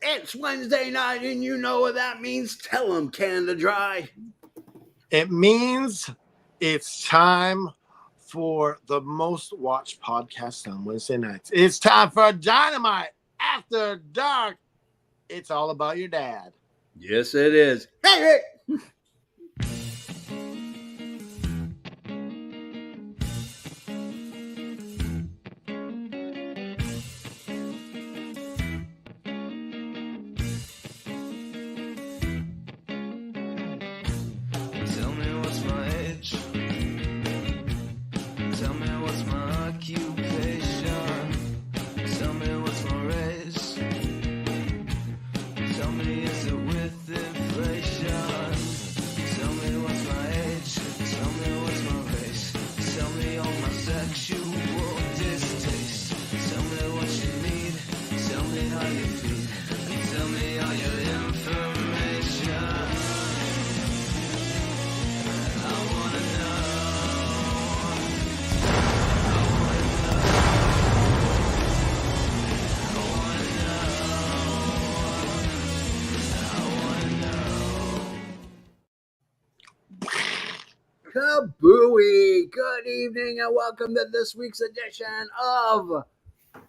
It's Wednesday night, and you know what that means. Tell them, Canada Dry. It means it's time for the most watched podcast on Wednesday nights. It's time for Dynamite After Dark. It's all about your dad. Yes, it is. Hey, hey. Kabooey! Good evening and welcome to this week's edition of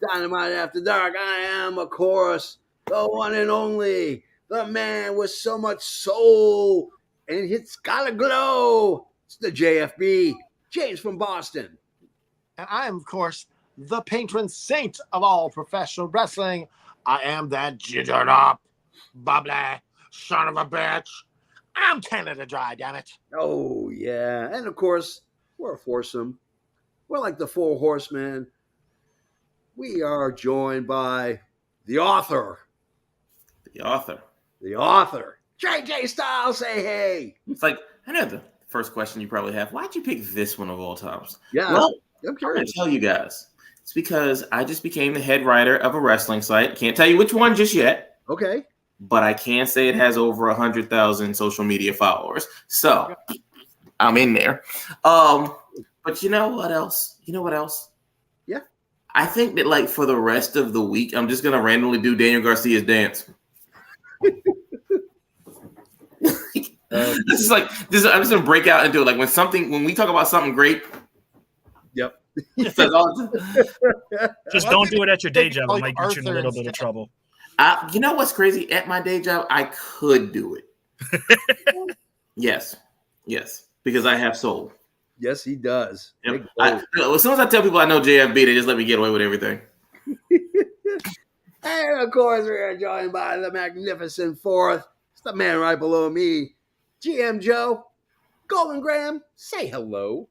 Dynamite After Dark. I am, of course, the one and only, the man with so much soul, and it's got a glow. It's the JFB, James from Boston. And I am, of course, the patron saint of all professional wrestling. I am that jittered up, bubbly son of a bitch. I'm Canada Dry, damn it. Oh, yeah. And, of course, we're a foursome. We're like the Four Horsemen. We are joined by the author. The author. JJ Styles, say hey. It's like, I know the first question you probably have. Why'd you pick this one of all times? Yeah, well, I'm going to tell you guys. It's because I just became the head writer of a wrestling site. Can't tell you which one just yet. Okay. But I can say it has over 100,000 social media followers. So I'm in there. But you know what else? Yeah. I think that like for the rest of the week, I'm just going to randomly do Daniel Garcia's dance. I'm just going to break out into it. Like when we talk about something great. Yep. Just don't do it at your day job. It might get you in a little bit of trouble. You know what's crazy? At my day job, I could do it. Yes, because I have soul. Yes, he does. Yep. As soon as I tell people I know JFB, they just let me get away with everything. And, of course, we are joined by the magnificent fourth. It's the man right below me, GM Joe. Golden Graham, say hello.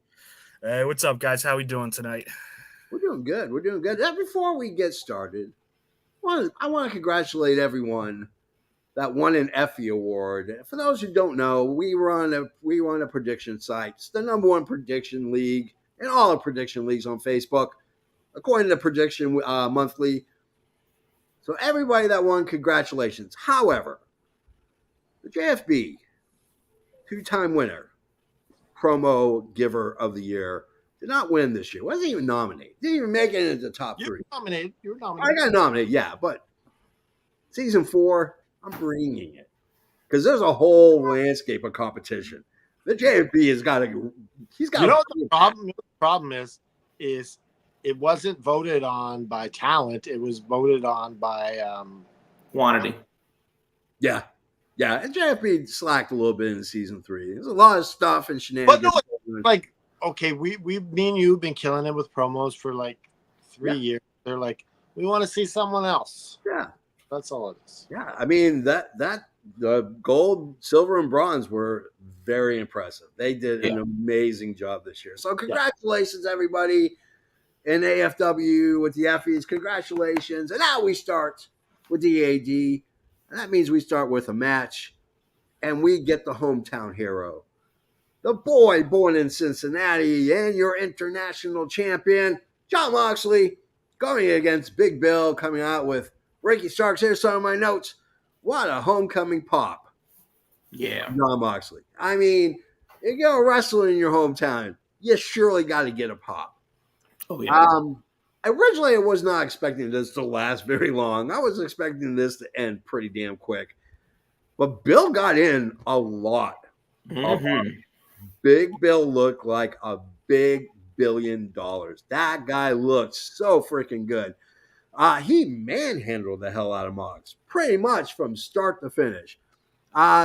Hey, what's up, guys? How we doing tonight? We're doing good. Before we get started, I want to congratulate everyone that won an Effie Award. For those who don't know, we run a prediction site. It's the number one prediction league in all the prediction leagues on Facebook, according to Prediction Monthly. So everybody that won, congratulations. However, the JFB, two-time winner, promo giver of the year, did not win this year. Wasn't even nominated. Didn't even make it into the top three. You were nominated. I got nominated, yeah, but season 4, I'm bringing it because there's a whole landscape of competition. The JFB has got to. He's got. You know what the problem? The problem is it wasn't voted on by talent. It was voted on by quantity. Yeah. And JFB slacked a little bit in season 3. There's a lot of stuff and shenanigans. But no, like. Okay, me and you have been killing it with promos for like 3 years. They're like, we want to see someone else. Yeah, that's all it is. Yeah, I mean that the gold, silver, and bronze were very impressive. They did an amazing job this year. So congratulations, everybody in AFW with the Effies. Congratulations. And now we start with the AD, and that means we start with a match, and we get the hometown hero. The boy born in Cincinnati and your international champion, Jon Moxley, going against Big Bill, coming out with Ricky Starks. Here's some of my notes. What a homecoming pop. Yeah. Jon Moxley. I mean, you go wrestling in your hometown, you surely got to get a pop. Oh, yeah. originally I was not expecting this to last very long. I was expecting this to end pretty damn quick. But Bill got in a lot. Big Bill looked like a big $1 billion. That guy looked so freaking good. He manhandled the hell out of Mox pretty much from start to finish.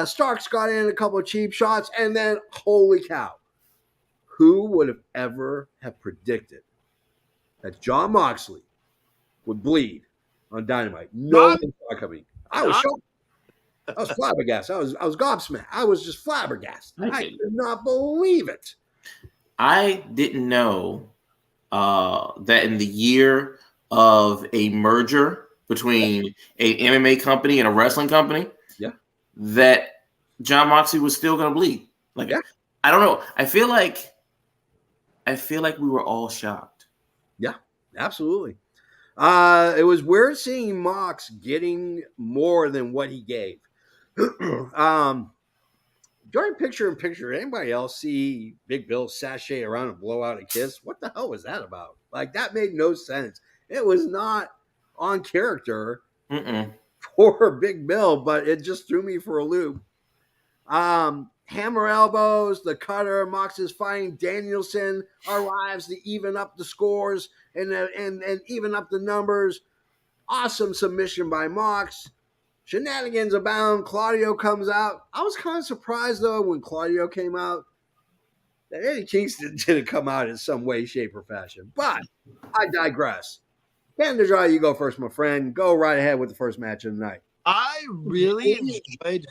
Starks got in a couple of cheap shots, and then holy cow, who would have ever have predicted that Jon Moxley would bleed on Dynamite? No one saw it coming. I was shocked. I was flabbergasted. I was gobsmacked. I was just flabbergasted. I could not believe it. I didn't know that in the year of a merger between a MMA company and a wrestling company, that Jon Moxley was still going to bleed. Like, I don't know. I feel like we were all shocked. Yeah, absolutely. It was weird seeing Mox getting more than what he gave. During picture-in-picture, anybody else see Big Bill sashay around and blow out a kiss? What the hell was that about? Like, that made no sense. It was not on character for Big Bill, but it just threw me for a loop. Hammer elbows, the cutter, Mox is fighting Danielson, arrives to even up the scores and even up the numbers. Awesome submission by Mox. Shenanigans abound. Claudio comes out. I was kind of surprised, though, when Claudio came out, that Eddie Kingston didn't come out in some way, shape, or fashion. But I digress. Canada Dry, you go first, my friend. Go right ahead with the first match of the night. I really enjoyed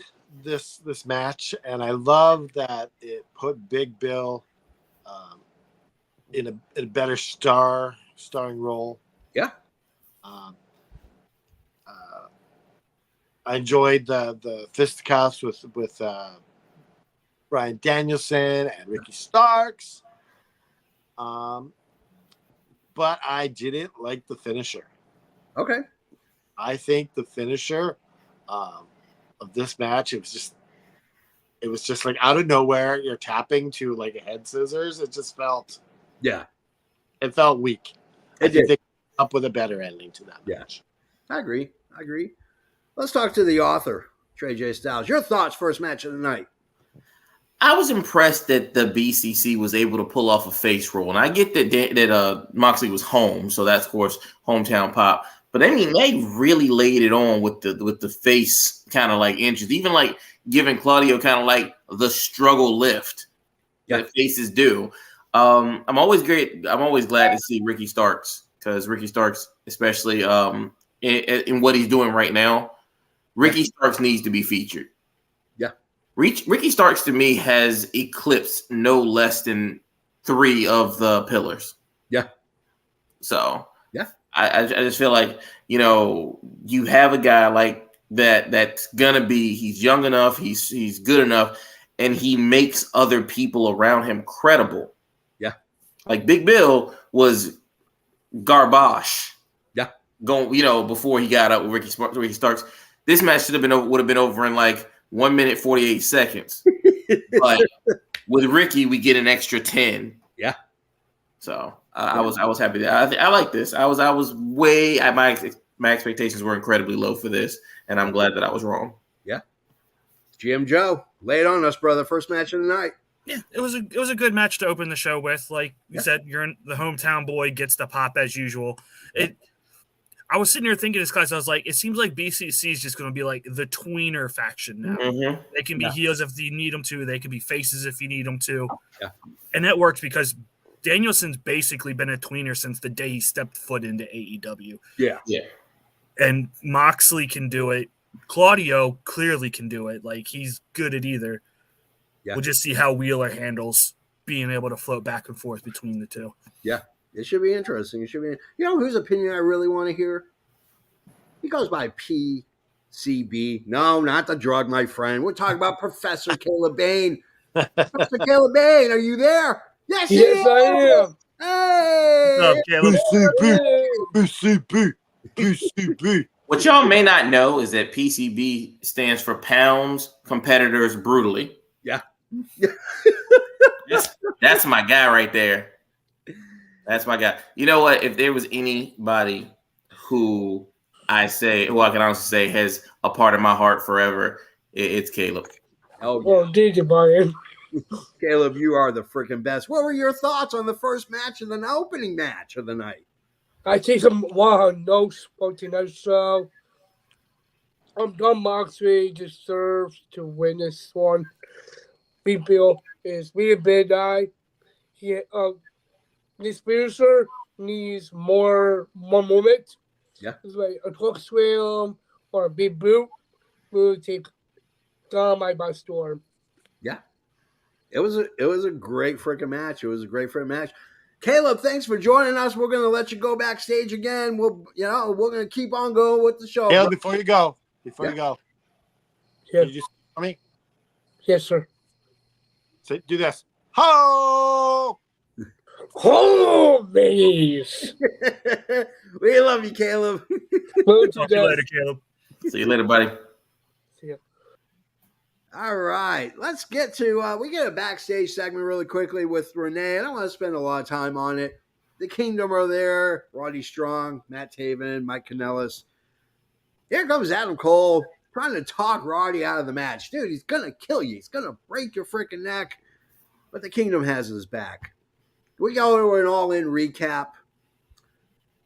this match, and I love that it put Big Bill in a better starring role. Yeah. I enjoyed the fisticuffs with Bryan Danielson and Ricky Starks. But I didn't like the finisher. Okay. I think the finisher of this match, it was just like out of nowhere. You're tapping to like a head scissors. It just felt it felt weak. I think they came up with a better ending to that match. I agree. Let's talk to the author, Trey J. Styles. Your thoughts, first match of the night. I was impressed that the BCC was able to pull off a face roll. And I get that Moxley was home, so that's, of course, hometown pop. But, I mean, they really laid it on with the face kind of like inches, even like giving Claudio kind of like the struggle lift that faces do. I'm always glad to see Ricky Starks, because Ricky Starks, especially in what he's doing right now, Ricky Starks needs to be featured. Yeah. Ricky Starks, to me, has eclipsed no less than 3 of the pillars. Yeah. So, I just feel like, you have a guy like that's going to be, he's young enough, he's good enough, and he makes other people around him credible. Yeah. Like Big Bill was garbage. Yeah. Going, before he got up with Ricky Starks. This match would have been over in like 1 minute 48 seconds. But with Ricky, we get an extra 10. Yeah. So I was happy that I like this. I was way at my expectations were incredibly low for this, and I'm glad that I was wrong. Yeah. GM Joe, lay it on us, brother. First match of the night. Yeah, it was a good match to open the show with. Like you said, the hometown boy gets the pop as usual. I was sitting here thinking this class, I was like, it seems like BCC is just going to be like the tweener faction now. Mm-hmm. They can be heels if you need them to. They can be faces if you need them to. Yeah. And that works because Danielson's basically been a tweener since the day he stepped foot into AEW. Yeah. Yeah. And Moxley can do it. Claudio clearly can do it. Like, he's good at either. Yeah. We'll just see how Wheeler handles being able to float back and forth between the two. Yeah. It should be interesting. Whose opinion I really want to hear? He goes by PCB. No, not the drug, my friend. We're talking about Professor Caleb Bain. Professor Caleb Bain, are you there? Yes, I am. Hey! PCB. What y'all may not know is that PCB stands for Pounds Competitors Brutally. Yeah. That's my guy right there. That's my guy. You know what? If there was anybody who I can honestly say has a part of my heart forever, it's Caleb. Oh, well, did you, Brian? Caleb, you are the freaking best. What were your thoughts on the first match and the opening match of the night? I think some notes about tonight's show. Don Moxley deserves to win this one. People is really big guy. This finisher needs more moment. Yeah. It's like a hook swim or a big boot will take Dynamite by storm. Yeah. It was a great freaking match. It was a great freaking match. Caleb, thanks for joining us. We're gonna let you go backstage again. We're gonna keep on going with the show. Caleb, before you go, yeah. Can you just for me? Yes, sir. So do this. Ho! Homies! We love you, Caleb. Talk to you later, Caleb. See you later, buddy. See ya. All right, let's get to we get a backstage segment really quickly with Renee. I don't want to spend a lot of time on it. The Kingdom are there. Roddy Strong, Matt Taven, Mike Kanellis. Here comes Adam Cole trying to talk Roddy out of the match. Dude, he's going to kill you. He's going to break your freaking neck. But the Kingdom has his back. We go to an all-in recap.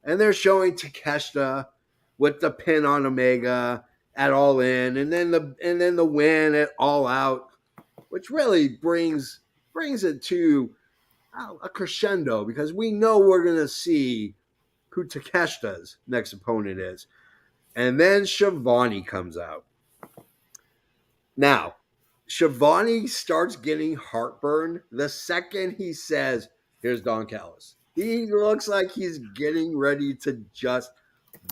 And they're showing Takeshita with the pin on Omega at All In, and then the win at All Out, which really brings it to a crescendo, because we know we're gonna see who Takeshita's next opponent is. And then Shivani comes out. Now, Shivani starts getting heartburn the second he says, "Here's Don Callis." He looks like he's getting ready to just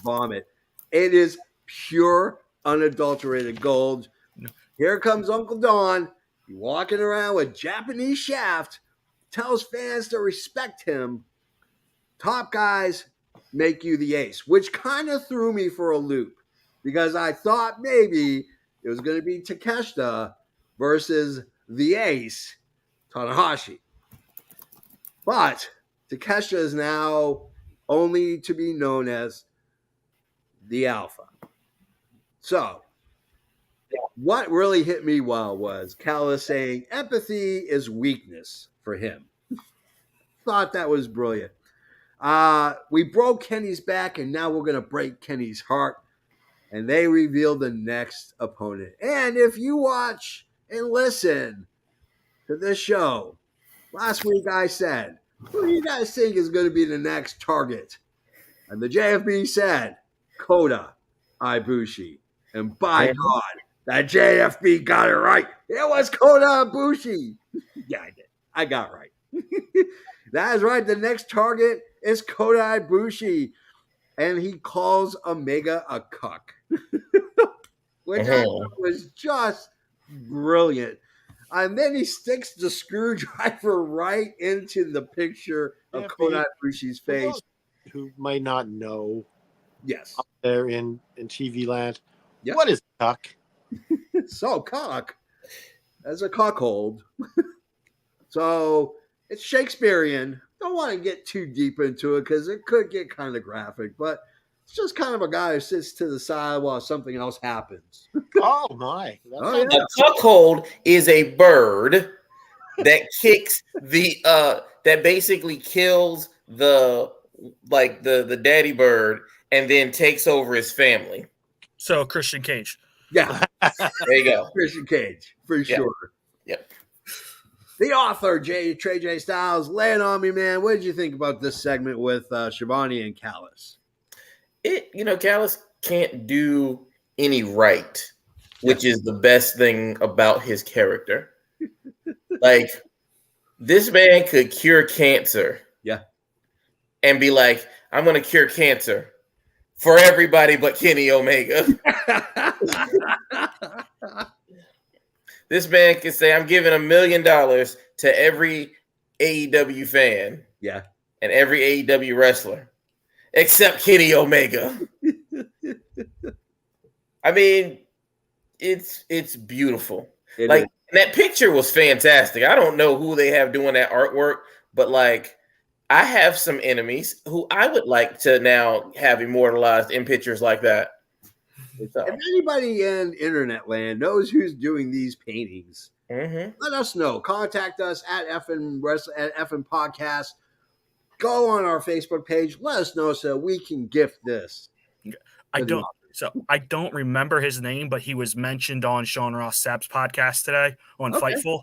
vomit. It is pure, unadulterated gold. Here comes Uncle Don, walking around with Japanese shaft, tells fans to respect him. Top guys make you the ace, which kind of threw me for a loop, because I thought maybe it was going to be Takeshita versus the ace, Tanahashi. But Takeshita is now only to be known as the Alpha. So, what really hit me well was Callis saying empathy is weakness for him. Thought that was brilliant. We broke Kenny's back, and now we're going to break Kenny's heart. And they reveal the next opponent. And if you watch and listen to this show, last week I said, who do you guys think is going to be the next target? And the JFB said, Kota Ibushi. And by God, that JFB got it right. It was Kota Ibushi. Yeah, I did. I got it right. That is right. The next target is Kota Ibushi. And he calls Omega a cuck. Which I thought was just brilliant. And then he sticks the screwdriver right into the picture of Kota Ibushi's face. Who might not know. Yes. Up there in TV land. Yep. What is cuck? So cock. As a cockhold. So it's Shakespearean. Don't want to get too deep into it because it could get kind of graphic, but it's just kind of a guy who sits to the side while something else happens. Oh my. A cuckold is a bird that kicks that basically kills the daddy bird and then takes over his family. So Christian Cage. Yeah. There you go. Christian Cage, for sure. Yep. The author, Trey J. Styles, lay it on me, man. What did you think about this segment with Shivani and Callis? Callis can't do any right, which is the best thing about his character. Like, this man could cure cancer. Yeah. And be like, I'm going to cure cancer for everybody but Kenny Omega. This man can say, I'm giving $1 million to every AEW fan. Yeah. And every AEW wrestler, except Kenny Omega. I mean, it's beautiful. And that picture was fantastic. I don't know who they have doing that artwork, but I have some enemies who I would like to now have immortalized in pictures like that. So. If anybody in internet land knows who's doing these paintings, let us know. Contact us at FN Podcast. Go on our Facebook page. Let us know so we can gift this. I don't remember his name, but he was mentioned on Sean Ross Sapp's podcast today on Fightful.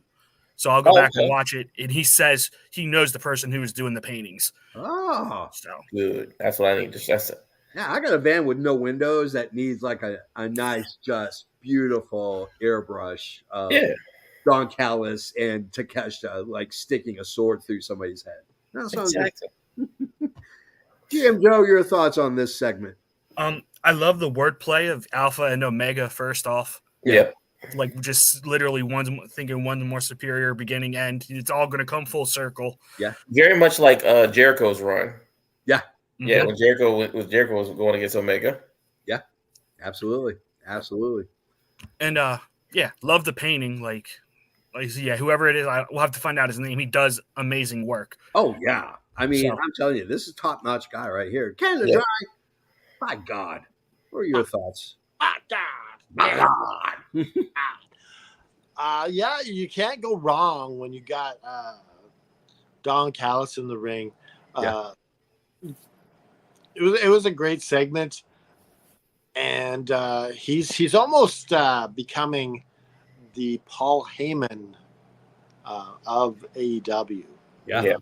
So I'll go back and watch it. And he says he knows the person who was doing the paintings. Oh, so good. That's what I need to stress it. Yeah, I got a van with no windows that needs like a nice, just beautiful airbrush. Don Callis and Takeshita like sticking a sword through somebody's head. That sounds exactly. GM Joe, your thoughts on this segment? I love the wordplay of Alpha and Omega. First off, like just literally one's thinking one's more superior, beginning, end. It's all going to come full circle. Yeah, very much like Jericho's run. Yeah. Yeah, when Jericho was going against Omega. Yeah, absolutely. And love the painting. Like whoever it is, we'll have to find out his name. He does amazing work. Oh yeah, I mean, I'm telling you, this is top notch guy right here. Canada Dry. My God, what are your thoughts? My God. Yeah, you can't go wrong when you got Don Callis in the ring. It was a great segment, and he's almost becoming the Paul Heyman of AEW. Yeah,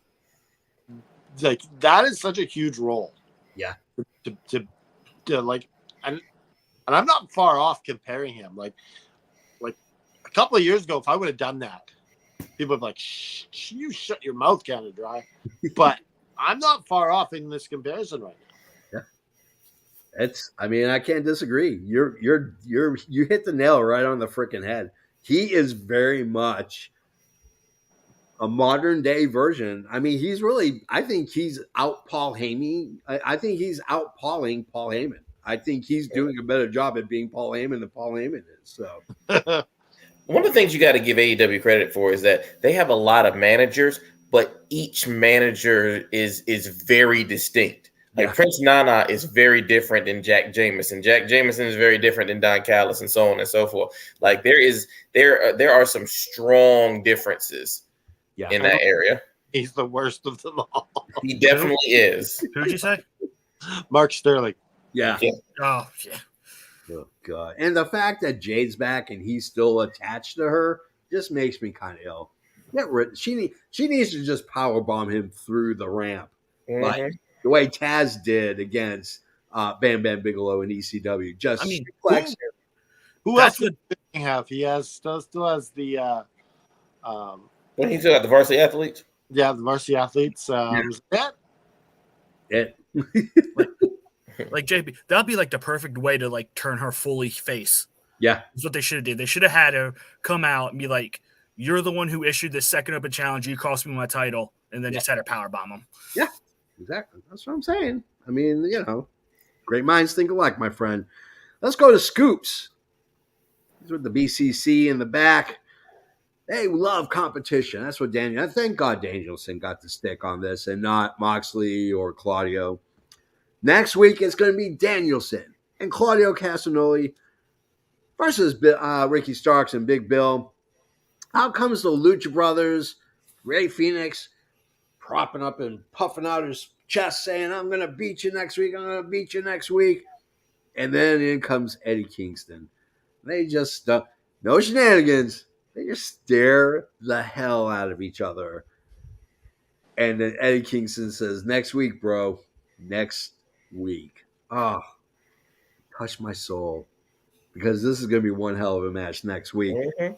like that is such a huge role. Yeah, to like, and I'm not far off comparing him. Like a couple of years ago, if I would have done that, people would be like, "Shh, you shut your mouth, Canada Dry." But I'm not far off in this comparison right now. I mean, I can't disagree. You hit the nail right on the freaking head. He is very much a modern day version. I mean, I think he's out Paul Heyman. I think he's out Pauling Paul Heyman. I think he's doing a better job at being Paul Heyman than Paul Heyman is. So one of the things you got to give AEW credit for is that they have a lot of managers, but each manager is very distinct. Like Prince Nana is very different than Jack Jameson. Jack Jameson is very different than Don Callis, and so on and so forth. Like there are some strong differences in that area. He's the worst of them all. He definitely is. Who'd you say? Mark Sterling. Yeah. Oh yeah. Oh God! And the fact that Jade's back and he's still attached to her just makes me kind of ill. She needs to just powerbomb him through the ramp, like the way Taz did against Bam Bam Bigelow in ECW. Who else would he have? He still has the. He still got the varsity athletes. Yeah, the varsity athletes. Like JB, that'd be like the perfect way to like turn her fully face. Yeah, that's what they should have did. They should have had her come out and be like, "You're the one who issued this second open challenge. You cost me my title," and then just had her powerbomb him. Yeah, exactly. That's what I'm saying. I mean, great minds think alike, my friend. Let's go to Scoops. He's with the BCC in the back. They love competition. That's what thank God Danielson got the stick on this and not Moxley or Claudio. Next week, it's going to be Danielson and Claudio Castagnoli versus Ricky Starks and Big Bill. Out comes the Lucha Brothers, Ray Phoenix, propping up and puffing out his chest, saying, "I'm going to beat you next week. I'm going to beat you next week." And then in comes Eddie Kingston. They just, no shenanigans. They just stare the hell out of each other. And then Eddie Kingston says, "Next week, bro. Next week." Oh, touch my soul. Because this is going to be one hell of a match next week. Mm-hmm.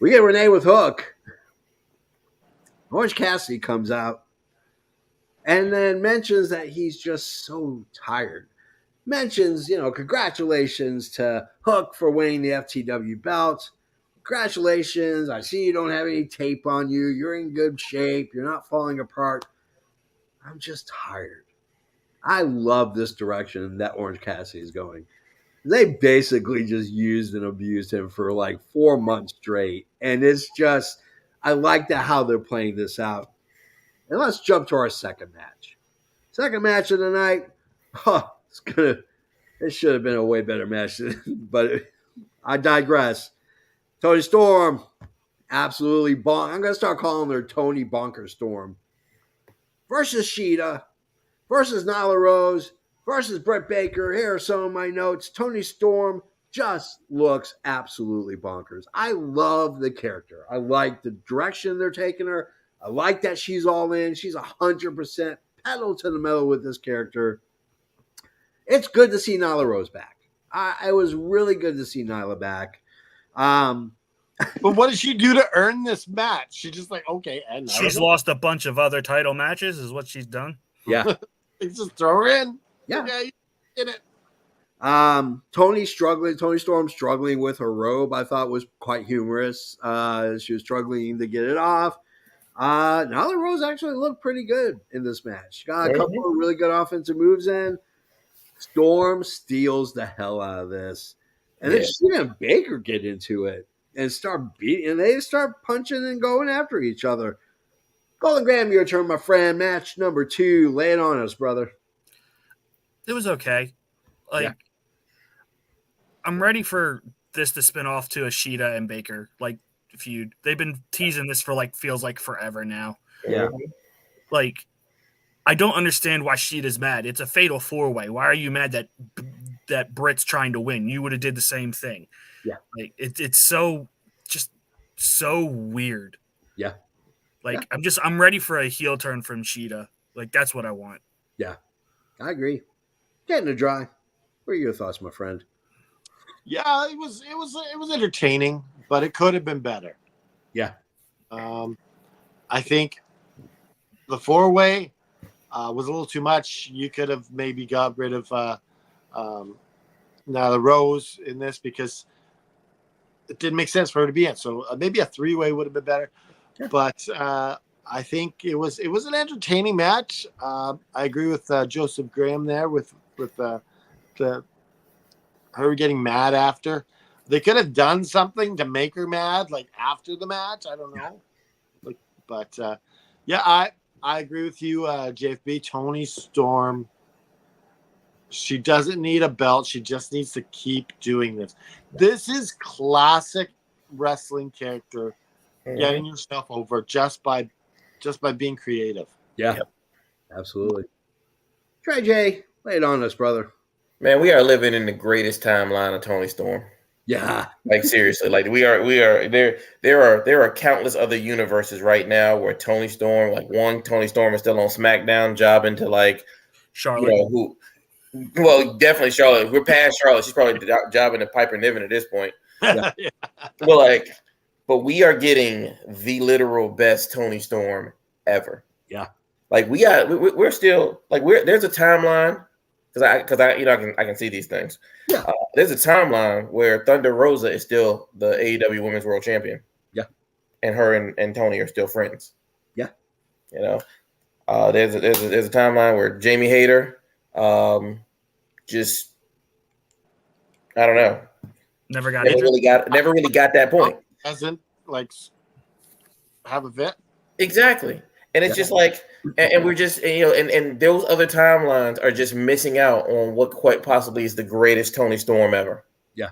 We get Renee with Hook. Orange Cassidy comes out and then mentions that he's just so tired. Mentions, congratulations to Hook for winning the FTW belt. Congratulations. I see you don't have any tape on you. You're in good shape. You're not falling apart. I'm just tired. I love this direction that Orange Cassidy is going. They basically just used and abused him for like 4 months straight. And it's just, I like how they're playing this out. And let's jump to our second match. Second match of the night. It should have been a way better match, but I digress. Toni Storm, absolutely I'm going to start calling her Tony Bonker Storm. Versus Sheeta, versus Nyla Rose, versus Britt Baker. Here are some of my notes. Toni Storm just looks absolutely bonkers. I love the character. I like the direction they're taking her. I like that she's all in. She's 100% pedal to the metal with this character. It's good to see Nyla Rose back. It was really good to see Nyla back. But what did she do to earn this match? She just like, okay. And she's lost a bunch of other title matches is what she's done. Yeah. Just throw her in. Yeah. Okay, get it. Toni Storm struggling with her robe, I thought was quite humorous. She was struggling to get it off. Nyla Rose actually looked pretty good in this match. She got a couple of really good offensive moves in. Storm steals the hell out of this. And then she and Baker get into it and start beating, and they start punching and going after each other. Golden Graham, your turn, my friend. Match number 2. Lay it on us, brother. It was okay. I'm ready for this to spin off to a Sheeta and Baker feud. They've been teasing this for feels like forever now. Yeah. I don't understand why Sheeta's mad. It's a fatal 4-way. Why are you mad that Britt's trying to win? You would have did the same thing. Yeah. It's so weird. Yeah. I'm ready for a heel turn from Sheeta. That's what I want. Yeah. I agree. Getting it dry. What are your thoughts, my friend? Yeah, it was entertaining, but it could have been better. Yeah. I think the 4-way was a little too much. You could have maybe got rid of Nyla Rose in this because it didn't make sense for her to be in. So maybe a 3-way would have been better. Yeah. But I think it was an entertaining match. I agree with Joseph Graham there with her getting mad after. They could have done something to make her mad, after the match. I don't know. I agree with you, JFB. Toni Storm, she doesn't need a belt. She just needs to keep doing this. This is classic wrestling character, getting yourself over just by being creative. Yeah, absolutely. Trey J, lay it on us, brother. Man, we are living in the greatest timeline of Toni Storm. Yeah. Seriously, we are there are countless other universes right now where Toni Storm, Toni Storm is still on SmackDown jobbing to Charlotte. Definitely Charlotte. We're past Charlotte. She's probably jobbing to Piper Niven at this point. Yeah. But we are getting the literal best Toni Storm ever. Yeah. We're still there's a timeline. Because I can see these things. Yeah. There's a timeline where Thunder Rosa is still the AEW Women's World Champion. Yeah. And her and Toni are still friends. Yeah. There's a timeline where Jamie Hayter, just I don't know. Never really got that point. Doesn't have a vet. Exactly. And it's just and we're just, and those other timelines are just missing out on what quite possibly is the greatest Toni Storm ever. Yeah.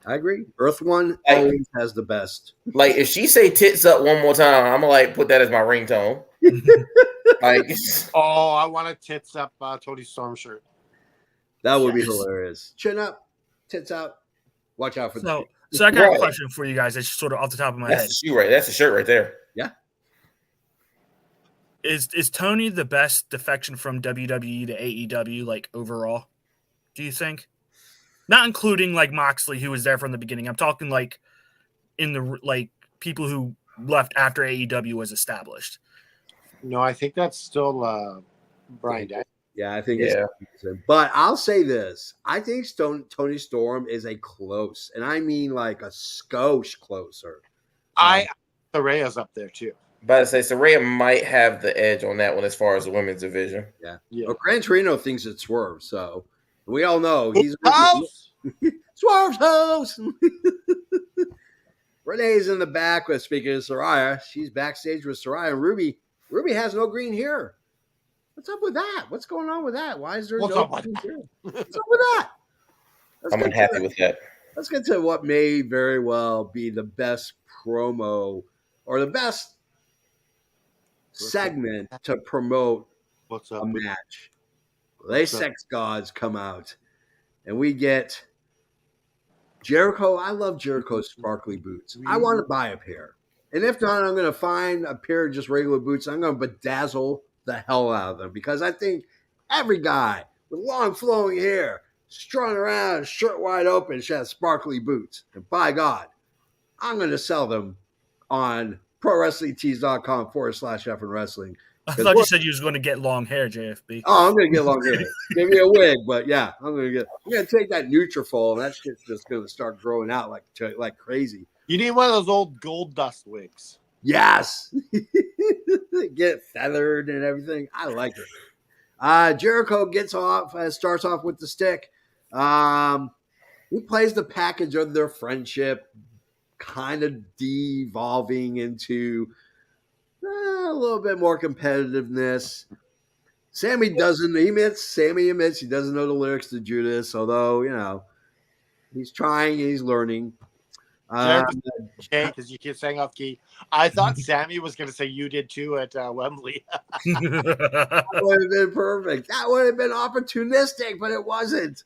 I agree. Earth One always has the best. If she say tits up one more time, I'm going to put that as my ringtone. I want a tits up Toni Storm shirt. That would be hilarious. Chin up, tits out. Watch out for the feet. So I got a question for you guys. That's sort of off the top of my head. That's the shirt right there. Yeah. Is Toni the best defection from WWE to AEW, overall? Do you think? Not including Moxley, who was there from the beginning. I'm talking in the people who left after AEW was established. No, I think that's still Brian Danielson. Yeah, I think it's. But I'll say this: I think Toni Storm is a close, and I mean a skosh closer. Saraya's up there too. About to say, Saraya might have the edge on that one as far as the women's division. Yeah. Well, Gran Torino thinks it's Swerve, so we all know he's Swerve's house. Renee's in the back with, speaking of Saraya, she's backstage with Saraya and Ruby Ruby has no green here. What's up with that? What's going on with that? Why is there no green here? What's up with that? I'm unhappy with that. Let's get to what may very well be the best promo or the best segment to promote a match. They sex gods come out, and we get Jericho. I love Jericho's sparkly boots. I want to buy a pair. And if not, I'm going to find a pair of just regular boots. I'm going to bedazzle the hell out of them because I think every guy with long flowing hair, strung around, shirt wide open, should have sparkly boots. And by God, I'm going to sell them on ProWrestlingTees.com/F and Wrestling. I thought you said you was going to get long hair, JFB. Oh, I'm going to get long hair. Give me a wig, but yeah, I'm going to take that Nutrafol, and that shit's just going to start growing out like crazy. You need one of those old gold dust wigs. Yes. Get feathered and everything. I like it. Jericho starts off with the stick. He plays the package of their friendship, kind of devolving into a little bit more competitiveness. Sammy admits he doesn't know the lyrics to Judas, although, he's trying and he's learning. Because you keep saying off key. I thought Sammy was going to say you did too at Wembley. That would have been perfect. That would have been opportunistic, but it wasn't.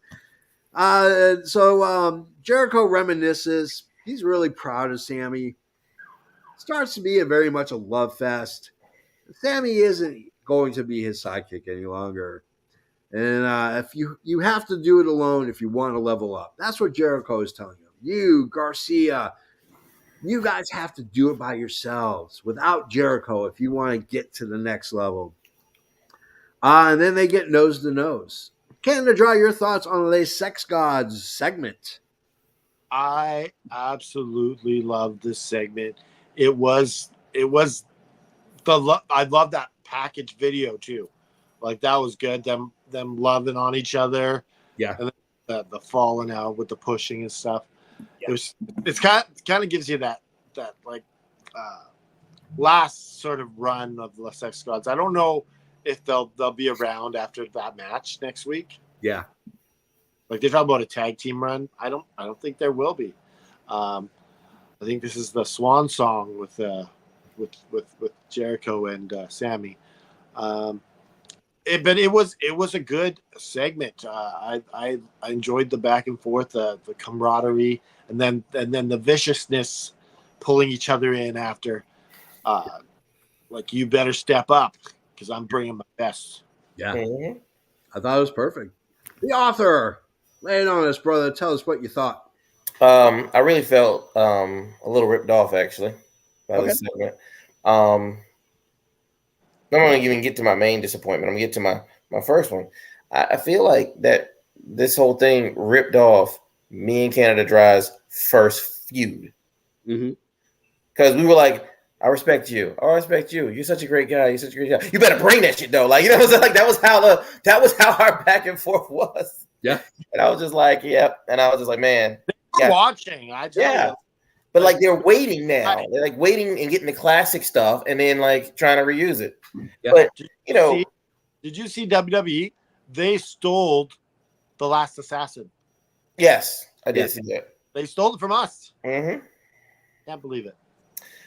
So Jericho reminisces. He's really proud of Sammy. Starts to be very much a love fest. Sammy isn't going to be his sidekick any longer. And if you have to do it alone if you want to level up. That's what Jericho is telling him. You, Garcia, you guys have to do it by yourselves without Jericho if you want to get to the next level. And then they get nose to nose. Canada, draw your thoughts on the Sex Gods segment. I absolutely love this segment. I love that package video too. Like that was good. Them loving on each other. Yeah. And then the falling out with the pushing and stuff. Yeah. It's kind of gives you that like last sort of run of the Sex Gods. I don't know if they'll be around after that match next week. Yeah. Like they talk about a tag team run. I don't think there will be. I think this is the swan song with Jericho and Sammy. But it was a good segment. I enjoyed the back and forth, the camaraderie, and then the viciousness, pulling each other in after. Like you better step up because I'm bringing my best. Yeah, I thought it was perfect. The author, lay it on us, brother. Tell us what you thought. I really felt a little ripped off actually by this segment. I'm not going to even get to my main disappointment. I'm going to get to my first one. I feel like that this whole thing ripped off me and Canada Dry's first feud. Because we were like, I respect you. I respect you. You're such a great guy. You're such a great guy. You better bring that shit though. Like, you know, like that was how our back and forth was. Yeah. And I was just like, yep. And I was just like, man. Watching. You. But like they're waiting now. They're like waiting and getting the classic stuff and then like trying to reuse it. Yeah. But did you see WWE? They stole The Last Assassin. Yes, I did see that. They stole it from us. Mm-hmm. Can't believe it.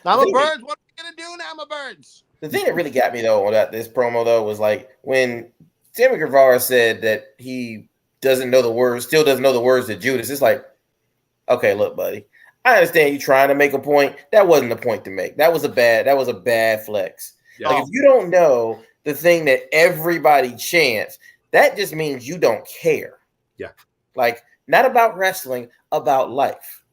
Nama Burns, what are we gonna do, Nama Burns? The thing that really got me though about this promo though was like when Sammy Guevara said that he doesn't know the words, still doesn't know the words to Judas. It's like, okay, look, buddy. I understand you trying to make a point. That wasn't the point to make. That was a bad flex. Yeah. Like if you don't know the thing that everybody chants, that just means you don't care. Yeah. Like not about wrestling, about life.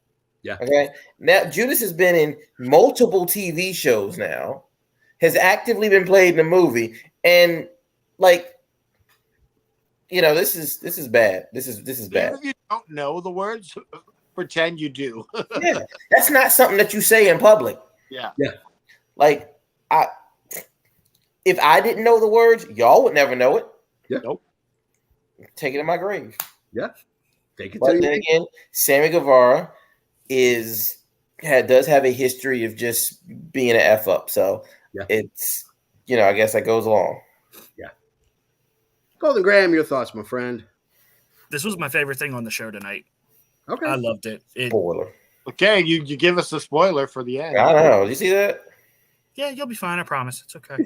Yeah. Okay. Now Judas has been in multiple TV shows now, has actively been played in a movie, and like, you know, this is bad. This is bad. If you don't know the words, pretend you do. Yeah, that's not something that you say in public. Yeah. Like if I didn't know the words, y'all would never know it. Yeah. Nope. Take it in my grave. Yeah. Take it. But then again, Sammy Guevara does have a history of just being an F up. So it's I guess that goes along. Yeah. Golden Graham, your thoughts, my friend? This was my favorite thing on the show tonight. Okay. I loved it. Spoiler. Okay, you give us a spoiler for the end. I don't know. Did you see that? Yeah, you'll be fine. I promise. It's okay.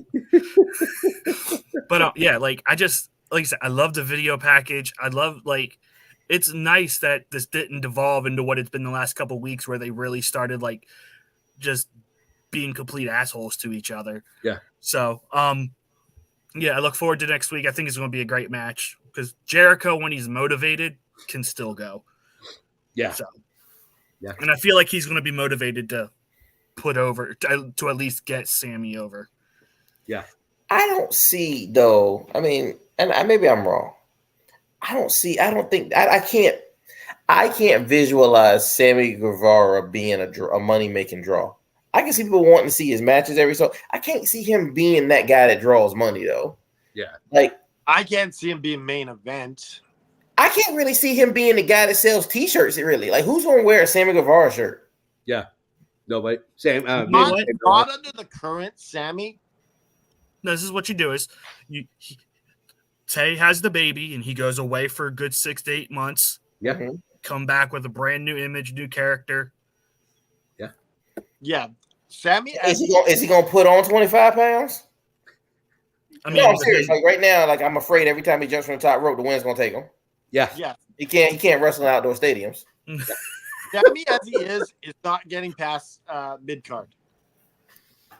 But yeah, like I said, I love the video package. I love it's nice that this didn't devolve into what it's been the last couple of weeks, where they really started like just being complete assholes to each other. Yeah. So, yeah, I look forward to next week. I think it's going to be a great match because Jericho, when he's motivated, can still go. Yeah. So, yeah. And I feel like he's going to be motivated to put over to at least get Sammy over. Yeah. I don't see though. I mean, and maybe I'm wrong. I can't visualize Sammy Guevara being a money making draw. I can see people wanting to see his matches every so. I can't see him being that guy that draws money though. Yeah. Like I can't see him being main event. I can't really see him being the guy that sells T-shirts. Really, like who's going to wear a Sammy Guevara shirt? Yeah. Nobody. Sam. Not under the current Sammy. No, this is what you do: is Tay has the baby and he goes away for a good 6 to 8 months. Yeah. Mm-hmm. Come back with a brand new image, new character. Yeah. Yeah. Sammy, is he gonna put on 25 pounds? I mean, no, I'm serious. Like right now, like I'm afraid every time he jumps from the top rope, the wind's gonna take him. Yeah. Yeah. He can't wrestle in outdoor stadiums. Sammy, as he is not getting past mid card.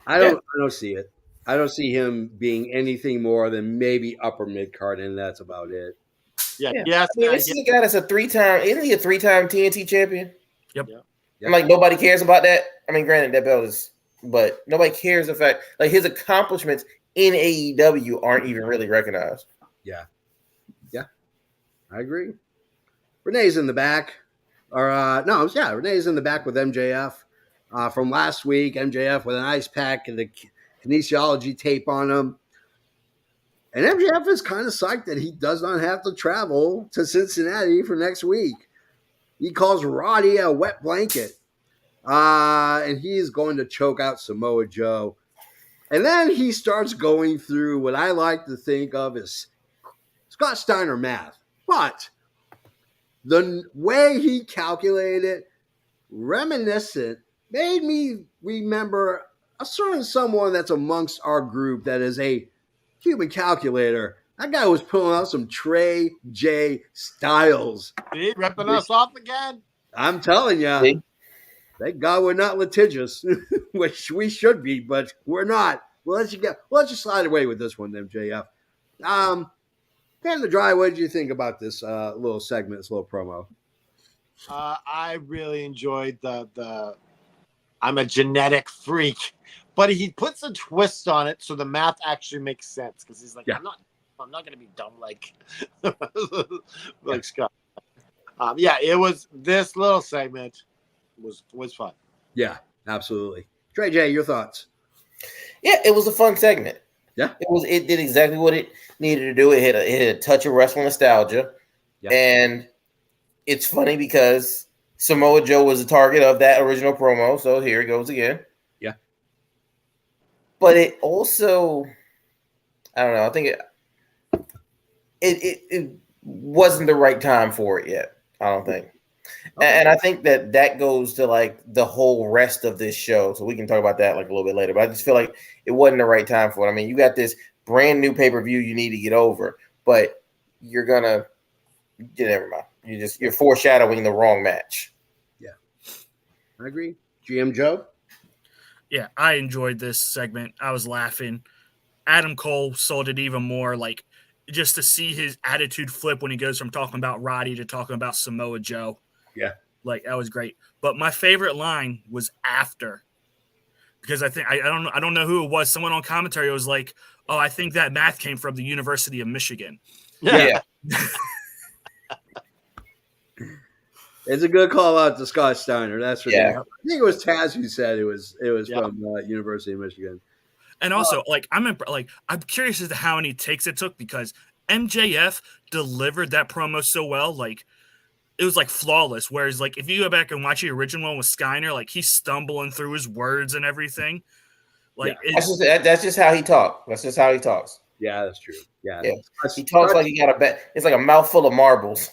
I don't see it. I don't see him being anything more than maybe upper mid card, and that's about it. Yeah. Yes. I mean, this is a guy that's isn't he a 3-time TNT champion? Yep. And like nobody cares about that. I mean, granted, that belt is, but nobody cares the fact like his accomplishments in AEW aren't even really recognized. Yeah. Yeah. I agree. Renee's in the back. Renee's in the back with MJF. From last week, MJF with an ice pack and the kinesiology tape on him. And MJF is kind of psyched that he does not have to travel to Cincinnati for next week. He calls Roddy a wet blanket. And he's going to choke out Samoa Joe. And then he starts going through what I like to think of as Scott Steiner math. But the way he calculated, reminiscent, made me remember a certain someone that's amongst our group that is a human calculator. That guy was pulling out some Trey J Styles. See, ripping us off again. I'm telling you, thank God we're not litigious, which we should be, but we're not. We'll let you slide away with this one, MJF. Dan the Dry, what did you think about this little segment, this little promo? I really enjoyed the I'm a genetic freak, but he puts a twist on it so the math actually makes sense because he's like, I'm not going to be dumb like Scott. It was this little segment was fun. Yeah, absolutely. Trey J, your thoughts? Yeah, it was a fun segment. Yeah, it did exactly what it needed to do. It hit a touch of wrestling nostalgia, and it's funny because Samoa Joe was the target of that original promo, so here it goes again. Yeah, but it also, I don't know. I think it wasn't the right time for it yet. I don't think. Okay. And I think that goes to like the whole rest of this show. So we can talk about that like a little bit later. But I just feel like it wasn't the right time for it. I mean, you got this brand new pay-per-view you need to get over, but you're gonna never mind. You're foreshadowing the wrong match. Yeah. I agree. GM Joe? Yeah, I enjoyed this segment. I was laughing. Adam Cole sold it even more, like just to see his attitude flip when he goes from talking about Roddy to talking about Samoa Joe. Yeah. Like that was great. But my favorite line was after. Because I think I don't know who it was. Someone on commentary was like, "Oh, I think that math came from the University of Michigan." Yeah. It's a good call out to Scott Steiner. That's for sure. I think it was Taz who said it was from University of Michigan. And also, I'm curious as to how many takes it took because MJF delivered that promo so well, like it was like flawless. Whereas, like if you go back and watch the original one with Steiner, like he's stumbling through his words and everything. Like that's just how he talks. That's just how he talks. Yeah, that's true. Yeah. He talks like he got a bet. It's like a mouthful of marbles.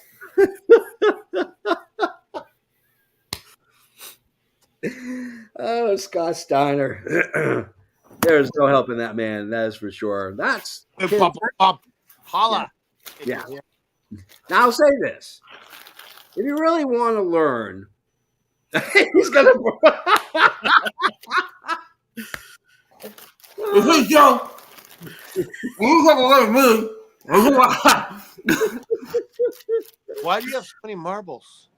Oh, Scott Steiner. There's no helping that man. That is for sure. That's holla. Yeah. Now I'll say this: if you really want to learn, he's gonna. Yo, you have to learn me. Why do you have so many marbles?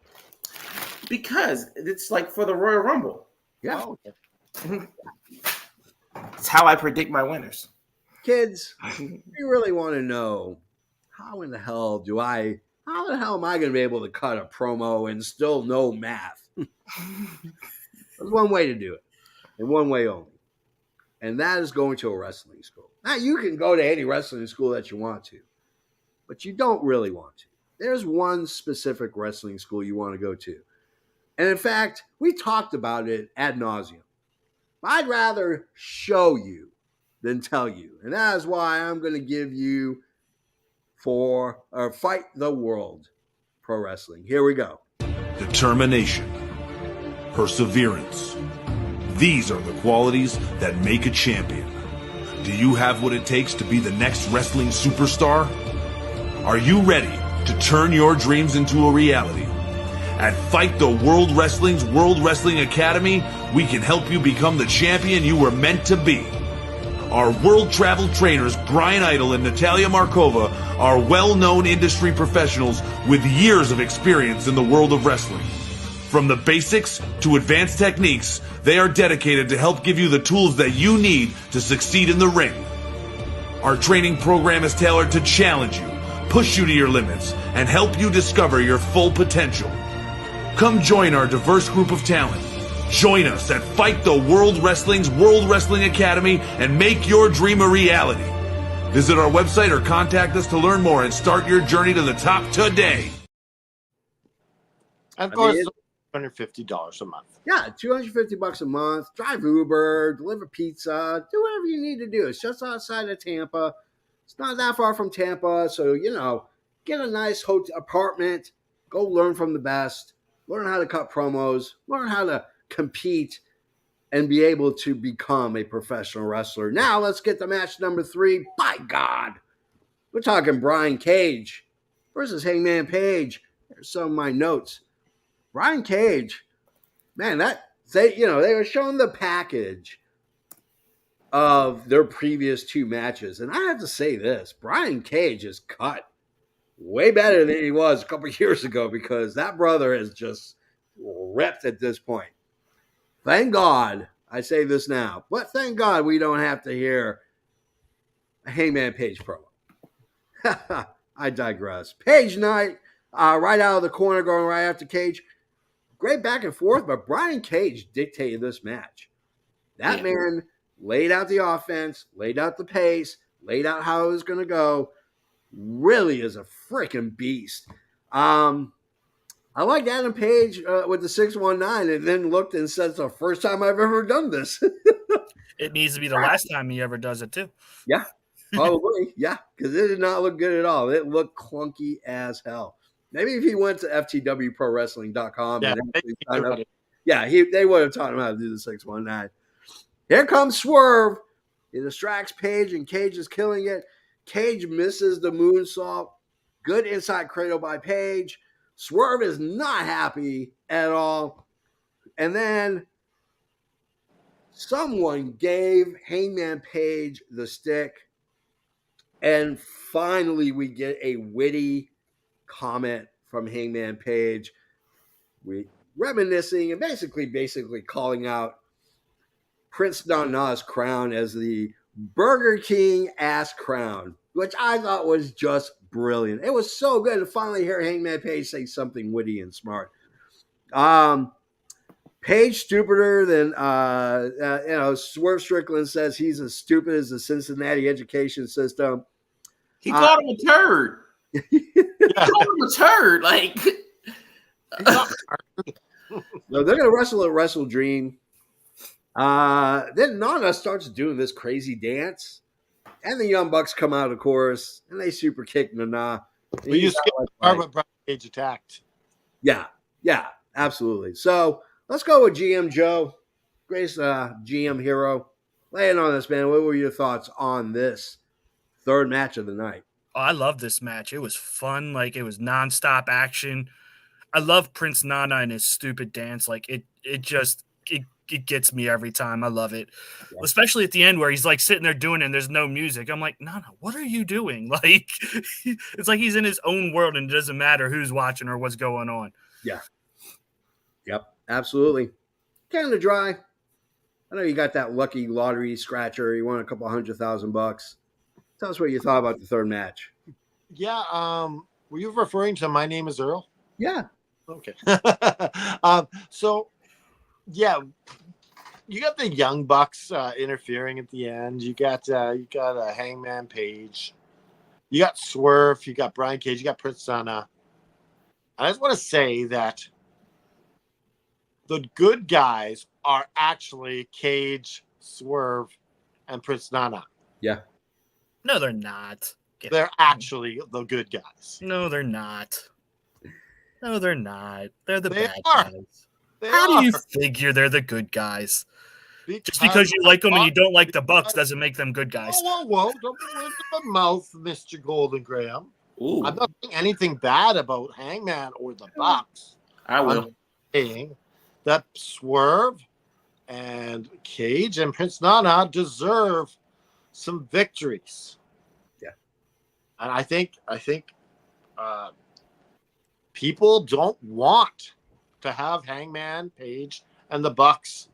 Because it's like for the Royal Rumble. Yeah. Oh, okay. It's how I predict my winners. Kids, if you really want to know how in the hell am I going to be able to cut a promo and still know math? There's one way to do it, and one way only. And that is going to a wrestling school. Now, you can go to any wrestling school that you want to, but you don't really want to. There's one specific wrestling school you want to go to. And in fact, we talked about it ad nauseum. I'd rather show you than tell you. And that is why I'm going to give you Fight the World Pro Wrestling. Here we go. Determination, perseverance. These are the qualities that make a champion. Do you have what it takes to be the next wrestling superstar? Are you ready to turn your dreams into a reality? At Fight the World Wrestling's World Wrestling Academy, we can help you become the champion you were meant to be. Our world travel trainers, Brian Idol and Natalia Markova, are well-known industry professionals with years of experience in the world of wrestling. From the basics to advanced techniques, they are dedicated to help give you the tools that you need to succeed in the ring. Our training program is tailored to challenge you, push you to your limits, and help you discover your full potential. Come join our diverse group of talent. Join us at Fight the World Wrestling's World Wrestling Academy and make your dream a reality. Visit our website or contact us to learn more and start your journey to the top today. Of course, $250 a month. Yeah, $250 a month. Drive Uber, deliver pizza, do whatever you need to do. It's just outside of Tampa. It's not that far from Tampa, so get a nice apartment. Go learn from the best. Learn how to cut promos. Learn how to compete and be able to become a professional wrestler. Now let's get to match number 3. By God, we're talking Brian Cage versus Hangman Page. Here's some of my notes. Brian Cage, man, they were showing the package of their previous 2 matches, and I have to say this: Brian Cage is cut way better than he was a couple years ago, because that brother is just ripped at this point. Thank God, I say this now, but thank God we don't have to hear a Hangman Page promo. I digress. Page Knight, right out of the corner, going right after Cage. Great back and forth, but Brian Cage dictated this match. That man laid out the offense, laid out the pace, laid out how it was going to go. Really is a freaking beast. I liked Adam Page with the 619, and then looked and said, "It's the first time I've ever done this." It needs to be the last time he ever does it too. Yeah, probably. Yeah, because it did not look good at all. It looked clunky as hell. Maybe if he went to ftwprowrestling.com they would have taught him how to do the 619. Here comes Swerve. He distracts Page, and Cage is killing it. Cage misses the moonsault. Good inside cradle by Page. Swerve is not happy at all. And then someone gave Hangman Page the stick. And finally we get a witty comment from Hangman Page. We reminiscing and basically calling out Prince Nana's crown as the Burger King ass crown, which I thought was just brilliant. It was so good to finally hear Hangman Page say something witty and smart. Page stupider than Swerve Strickland says he's as stupid as the Cincinnati education system. He called him a turd. He called him a turd. Like, no, they're gonna wrestle at Wrestle Dream. Then Nana starts doing this crazy dance, and the Young Bucks come out, of course, and they super kick Nana. But you skipped the part where Brian Cage attacked. Yeah, absolutely. So let's go with GM Joe, greatest GM hero. Laying on this, man. What were your thoughts on this third match of the night? Oh, I love this match. It was fun. Like, it was nonstop action. I love Prince Nana and his stupid dance. Like, it gets me every time. I love it. Yeah. Especially at the end where he's like sitting there doing it and there's no music. I'm like, Nana, what are you doing? Like, it's like he's in his own world and it doesn't matter who's watching or what's going on. Yeah. Yep. Absolutely. Kind of dry. I know you got that lucky lottery scratcher. You won a couple $100,000. Tell us what you thought about the third match. Yeah. Were you referring to My Name is Earl? Yeah. Okay. So, yeah, you got the Young Bucks interfering at the end. You got a Hangman Page. You got Swerve. You got Brian Cage. You got Prince Nana. I just want to say that the good guys are actually Cage, Swerve, and Prince Nana. Yeah. No, they're not. They're actually the good guys. No, they're not. No, they're not. They're the bad guys. How do you figure they're the good guys? Just because you like them and you don't like the Bucks doesn't make them good guys. Whoa. Don't put words in my mouth, Mr. Golden Graham. Ooh. I'm not saying anything bad about Hangman or the Bucks. I will. I'm saying that Swerve and Cage and Prince Nana deserve some victories. Yeah. And I think people don't want to have Hangman Page and the Bucks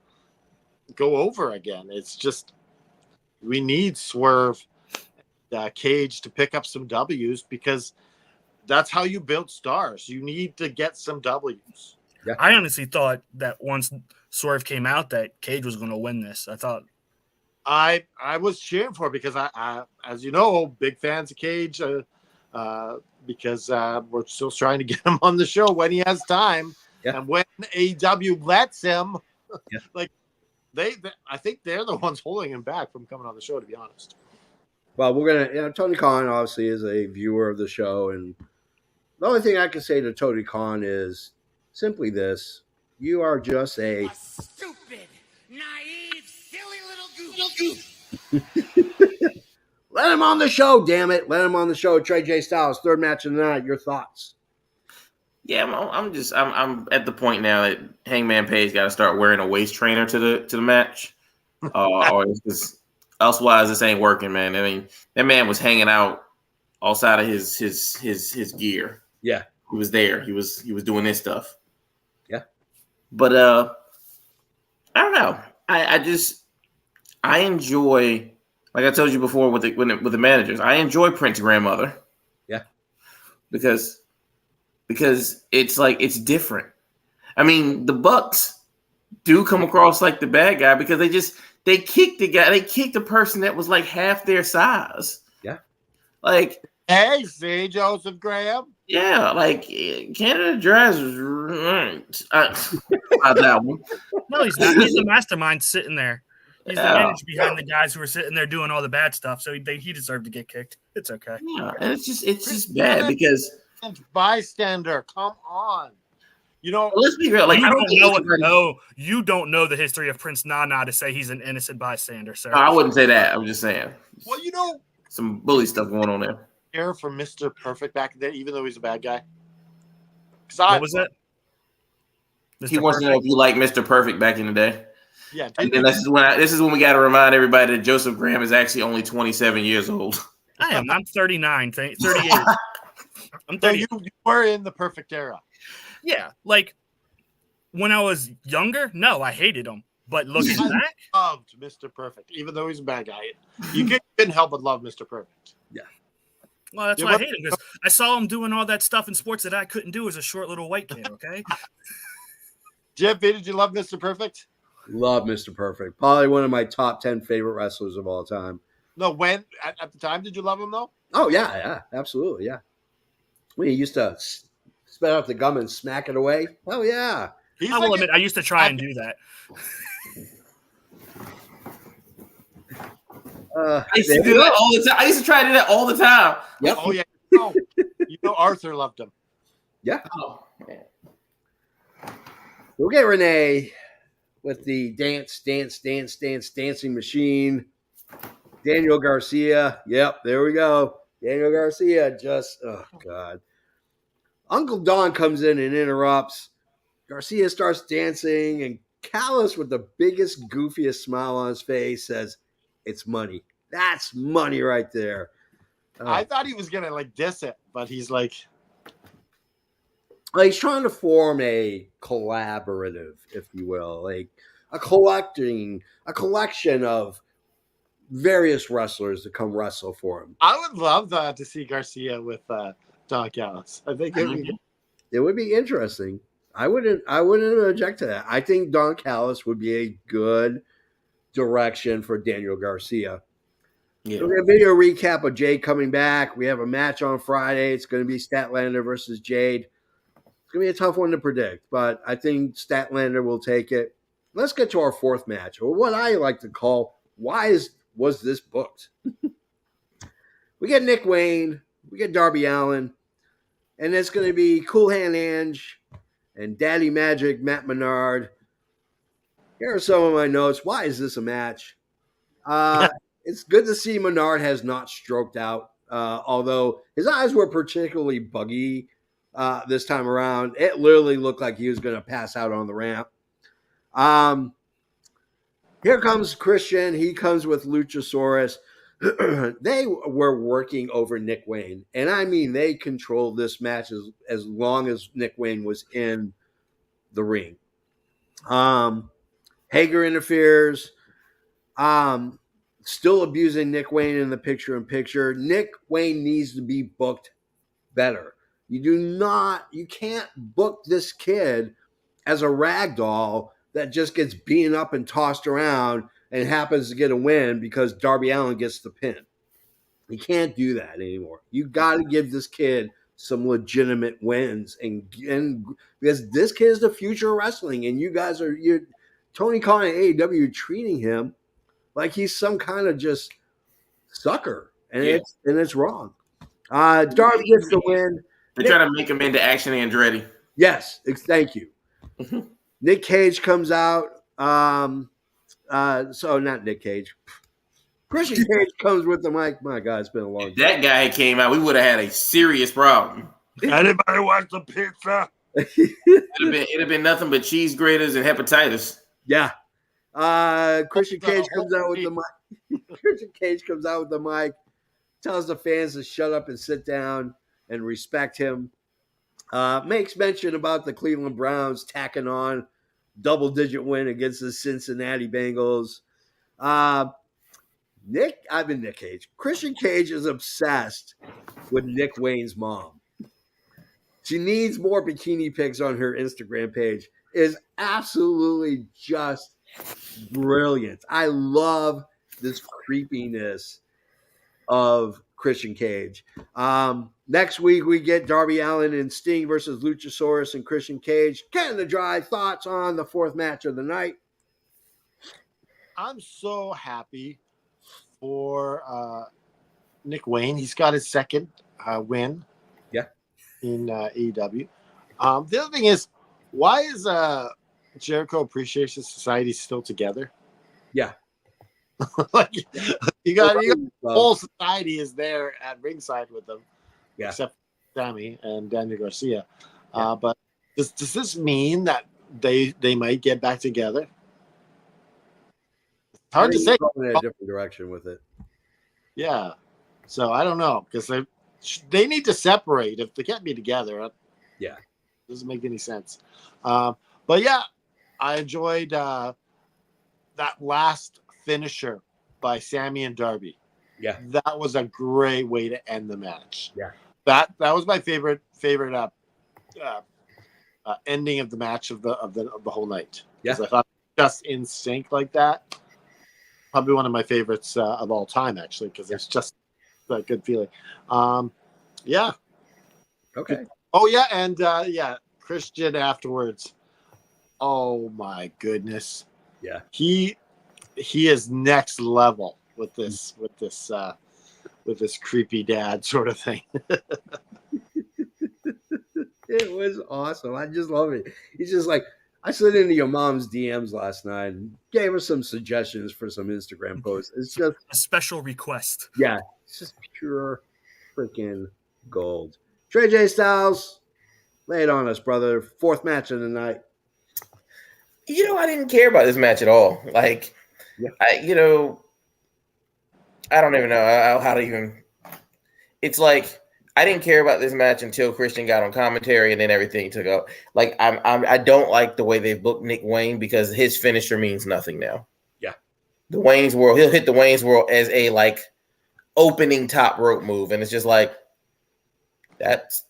go over again. It's just we need Swerve, Cage to pick up some W's because that's how you build stars. You need to get some W's. Yeah. I honestly thought that once Swerve came out that Cage was going to win this. I thought I was cheering for it because I as you know, big fans of Cage because we're still trying to get him on the show when he has time. Yeah. And when AEW lets him, yeah. like I think they're the ones holding him back from coming on the show, to be honest. Well, we're gonna, Tony Khan obviously is a viewer of the show, and the only thing I can say to Tony Khan is simply this: you are just a stupid, naive, silly little goof. Let him on the show, damn it! Let him on the show. Trey J Styles, third match of the night. Your thoughts? Yeah, I'm at the point now that Hangman Page got to start wearing a waist trainer to the match, or elsewise this ain't working, man. I mean, that man was hanging out outside of his gear. Yeah, he was there. He was doing his stuff. Yeah, but I don't know. I enjoy, like I told you before with the managers. I enjoy Prince Grandmother. Yeah, because it's like it's different. I mean, the Bucks do come across like the bad guy because they kicked the guy. They kicked a person that was like half their size. Yeah. Like, hey, see, Joseph Graham. Yeah, like Canada Dry was right. Not that one. No, he's not. He's the mastermind sitting there. He's the manager behind the guys who are sitting there doing all the bad stuff. So he deserved to get kicked. It's okay. Yeah, and it's just bad because bystander. Come on. You know, let's be real. Like, you don't know the history of Prince Nana to say he's an innocent bystander, sir. No, I wouldn't say that. I'm just saying. Well, you know, some bully stuff going on there. Here for Mr. Perfect back there, even though he's a bad guy. What was that? He wants to know if you like Mr. Perfect back in the day. Yeah, and then this is when we got to remind everybody that Joseph Graham is actually only 27 years old. I am. I'm 39, 38. I'm 30. So you were in the perfect era. Yeah, like when I was younger, no, I hated him. But looking back, loved Mr. Perfect, even though he's a bad guy. You couldn't help but love Mr. Perfect. Yeah. Well, that's why I hate him, because I saw him doing all that stuff in sports that I couldn't do as a short little white kid. Okay. Jeff, did you love Mr. Perfect? Love Mr. Perfect. Probably one of my top 10 favorite wrestlers of all time. No, when at the time did you love him though? Oh yeah, absolutely, yeah. When he used to spit out the gum and smack it away. Oh yeah. I will admit, I used to try and do that. I used to do that all the time. I used to try to do that all the time. Yep. Oh yeah. Arthur loved him. Yeah. Oh, man. We'll get Renee with the dancing machine. Daniel Garcia. Yep, there we go. Daniel Garcia oh God. Uncle Don comes in and interrupts. Garcia starts dancing, and Callis, with the biggest, goofiest smile on his face, says, "It's money. That's money right there." I thought he was gonna diss it, but he's like, he's trying to form a collaborative, if you will, like a collection of various wrestlers to come wrestle for him. I would love to see Garcia with Don Callis. I think it would be interesting. I wouldn't object to that. I think Don Callis would be a good direction for Daniel Garcia. Yeah. So we have a video recap of Jade coming back. We have a match on Friday. It's going to be Statlander versus Jade. It's going to be a tough one to predict, but I think Statlander will take it. Let's get to our fourth match, or what I like to call, was this booked? We get Nick Wayne, we get Darby Allin, and it's going to be Cool Hand Ange and Daddy Magic Matt Menard. Here are some of my notes. Why is this a match? It's good to see Menard has not stroked out, although his eyes were particularly buggy this time around. It literally looked like he was going to pass out on the ramp. Here comes Christian. He comes with Luchasaurus. They were working over Nick Wayne, and I mean they controlled this match as long as Nick Wayne was in the ring. Hager interferes. Still abusing Nick Wayne in the picture-in-picture. Nick Wayne needs to be booked better. You can't book this kid as a rag doll that just gets beaten up and tossed around and happens to get a win because Darby Allin gets the pin. You can't do that anymore. You got to give this kid some legitimate wins, and because this kid is the future of wrestling, and you guys Tony Khan and AEW treating him like he's some kind of just sucker, and it's wrong. Darby gets the win. They're trying to make him into Action Andretti. Yes, thank you. Nick Cage comes out. So not Nick Cage. Christian Cage comes with the mic. My God, it's been a long time. That guy came out, we would have had a serious problem. Anybody want the pizza? It'd have been nothing but cheese graters and hepatitis. Yeah. Christian Cage comes out with the mic. Christian Cage comes out with the mic, tells the fans to shut up and sit down and respect him. Makes mention about the Cleveland Browns tacking on double-digit win against the Cincinnati Bengals. Nick Cage. Christian Cage is obsessed with Nick Wayne's mom. She needs more bikini pics on her Instagram page. It is absolutely just brilliant. I love this creepiness of Christian Cage. Next week, we get Darby Allin and Sting versus Luchasaurus and Christian Cage. Canada Dry, thoughts on the fourth match of the night? I'm so happy for Nick Wayne. He's got his second win in AEW. The other thing is, why is Jericho Appreciation Society still together? Yeah. You got the whole society is there at ringside with them, except Sammy and Daniel Garcia. But does this mean that they might get back together? Hard to say. In a different direction with it. Yeah. So I don't know, because they need to separate if they can't be together. Yeah. Doesn't make any sense. But yeah, I enjoyed that last finisher by Sammy and Darby. Yeah. That was a great way to end the match. Yeah. That was my favorite ending of the match of the whole night. Yeah. I thought just in sync like that. Probably one of my favorites of all time, actually, because it's just a good feeling. Yeah. Okay. Oh, yeah. And Christian afterwards. Oh, my goodness. Yeah. He is next level. with this creepy dad sort of thing. It was awesome. I just love it. He's just like, I slid into your mom's DMs last night and gave her some suggestions for some Instagram posts. It's just a special request. Yeah, it's just pure freaking gold. Trey J Styles, lay it on us, brother. 4th match of the night. I didn't care about this match at all. Like, I don't even know how to even. It's like I didn't care about this match until Christian got on commentary, and then everything took up. Like I don't like the way they booked Nick Wayne because his finisher means nothing now. Yeah, the Wayne's World. He'll hit the Wayne's World as a like opening top rope move, and it's just like it's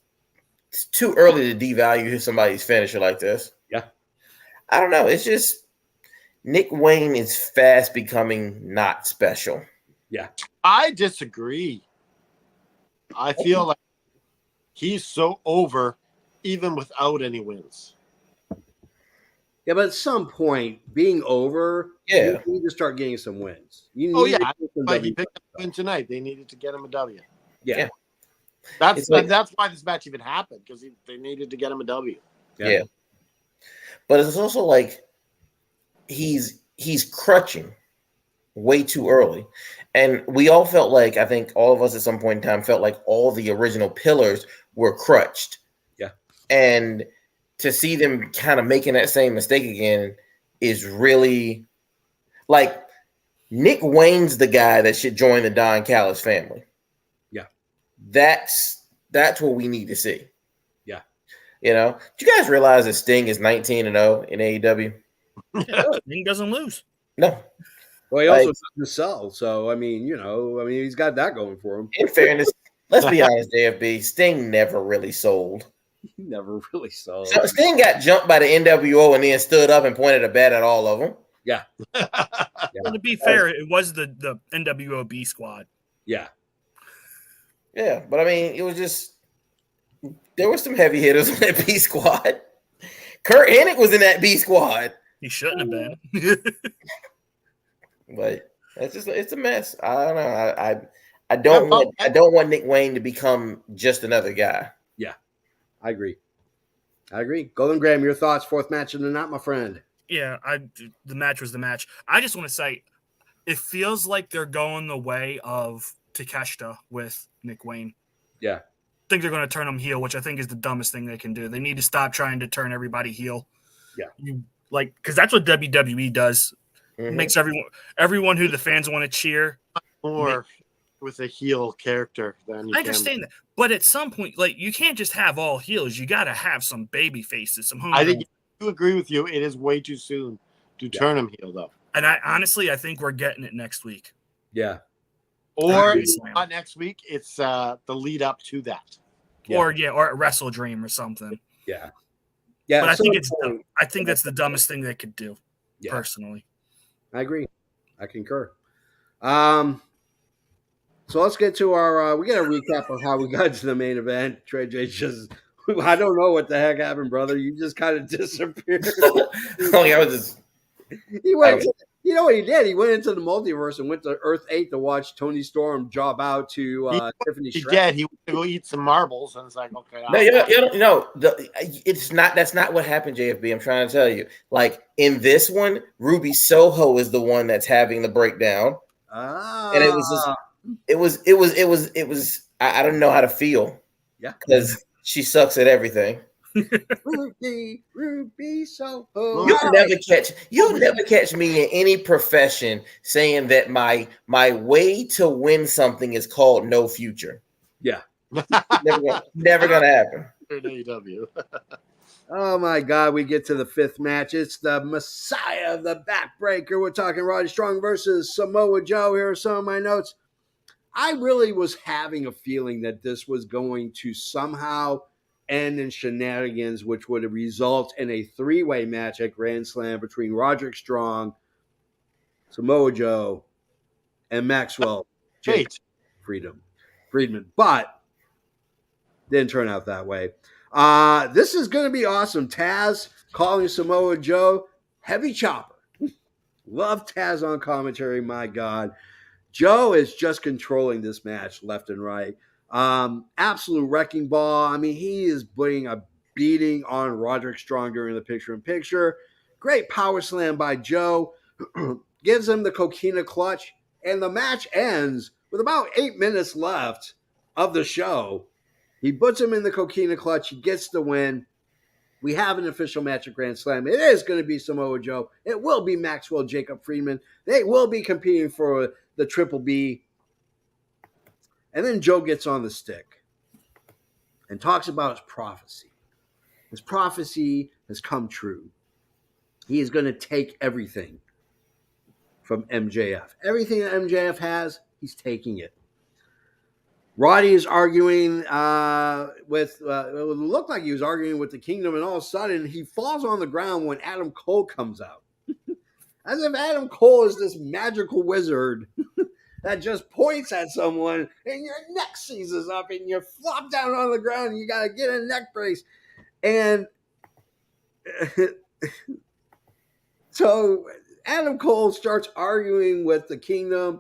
too early to devalue somebody's finisher like this. Yeah, I don't know. It's just Nick Wayne is fast becoming not special. Yeah, I disagree. I feel like he's so over even without any wins. Yeah, but at some point, being over, you need to start getting some wins. You need Like he picked up a win tonight. They needed to get him a W. Yeah. That's why this match even happened, because they needed to get him a W. Yeah. But it's also like he's crutching way too early. And we all felt like, I think all of us at some point in time felt like all the original pillars were crutched. Yeah. And to see them kind of making that same mistake again is really like Nick Wayne's the guy that should join the Don Callis family. Yeah. That's what we need to see. Yeah. Do you guys realize that Sting is 19-0 in AEW? Sting doesn't lose. No. Well, he also doesn't sell, so he's got that going for him. In fairness, let's be honest, JFB, Sting never really sold. He never really sold. So Sting got jumped by the NWO and then stood up and pointed a bat at all of them. Yeah. Well, to be fair, it was the NWO B squad. Yeah. Yeah, but I mean, it was just there were some heavy hitters on that B squad. Kurt Hennig was in that B squad. He shouldn't have been. But it's a mess. I don't know. I don't want Nick Wayne to become just another guy. Yeah, I agree. Golden Graham, your thoughts? 4th match of the night, my friend. Yeah, the match was the match. I just want to say, it feels like they're going the way of Takeshita with Nick Wayne. Yeah, I think they're going to turn him heel, which I think is the dumbest thing they can do. They need to stop trying to turn everybody heel. Yeah, because that's what WWE does. Mm-hmm. Makes everyone who the fans want to cheer more with a heel character than you I understand that, but at some point, like, you can't just have all heels. You got to have some baby faces. Some I think I agree with you. It is way too soon to turn him heel, though. And I think we're getting it next week. Yeah, or not next week. It's the lead up to that. Yeah. Or at Wrestle Dream or something. Yeah. But I think that's the dumbest thing they could do. Yeah. Personally. I agree. I concur. So let's get to our we got a recap of how we got to the main event. Trey J I don't know what the heck happened, brother. You just kind of disappeared. He went you know what he did? He went into the multiverse and went to Earth 8 to watch Tony Storm job out to Tiffany Stratton. He did. He went to go eat some marbles, and it's like, okay. That's not what happened, JFB. I'm trying to tell you. Like, in this one, Ruby Soho is the one that's having the breakdown. And it was I don't know how to feel. Yeah. Because she sucks at everything. Ruby Soho. You'll never catch me in any profession saying that my way to win something is called no future. Yeah. Never gonna happen. AEW. Oh my God, we get to the 5th match. It's the Messiah of the Backbreaker. We're talking Roddy Strong versus Samoa Joe. Here are some of my notes. I really was having a feeling that this was going to somehow end in shenanigans, which would result in a 3-way match at Grand Slam between Roderick Strong, Samoa Joe, and Maxwell Friedman. But didn't turn out that way. This is going to be awesome. Taz calling Samoa Joe heavy chopper. Love Taz on commentary, my God. Joe is just controlling this match left and right. Absolute wrecking ball. I mean, he is putting a beating on Roderick Strong during the picture-in-picture. Great power slam by Joe. Gives him the coquina clutch. And the match ends with about 8 minutes left of the show. He puts him in the coquina clutch. He gets the win. We have an official match at Grand Slam. It is going to be Samoa Joe. It will be Maxwell Jacob Friedman. They will be competing for the Triple B. And then Joe gets on the stick and talks about his prophecy. His prophecy has come true. He is going to take everything from MJF. Everything that MJF has, he's taking it. Roddy is arguing with, it looked like he was arguing with the Kingdom, and all of a sudden he falls on the ground when Adam Cole comes out. As if Adam Cole is this magical wizard that just points at someone and your neck seizes up and you flop down on the ground and you got to get a neck brace. And so Adam Cole starts arguing with the Kingdom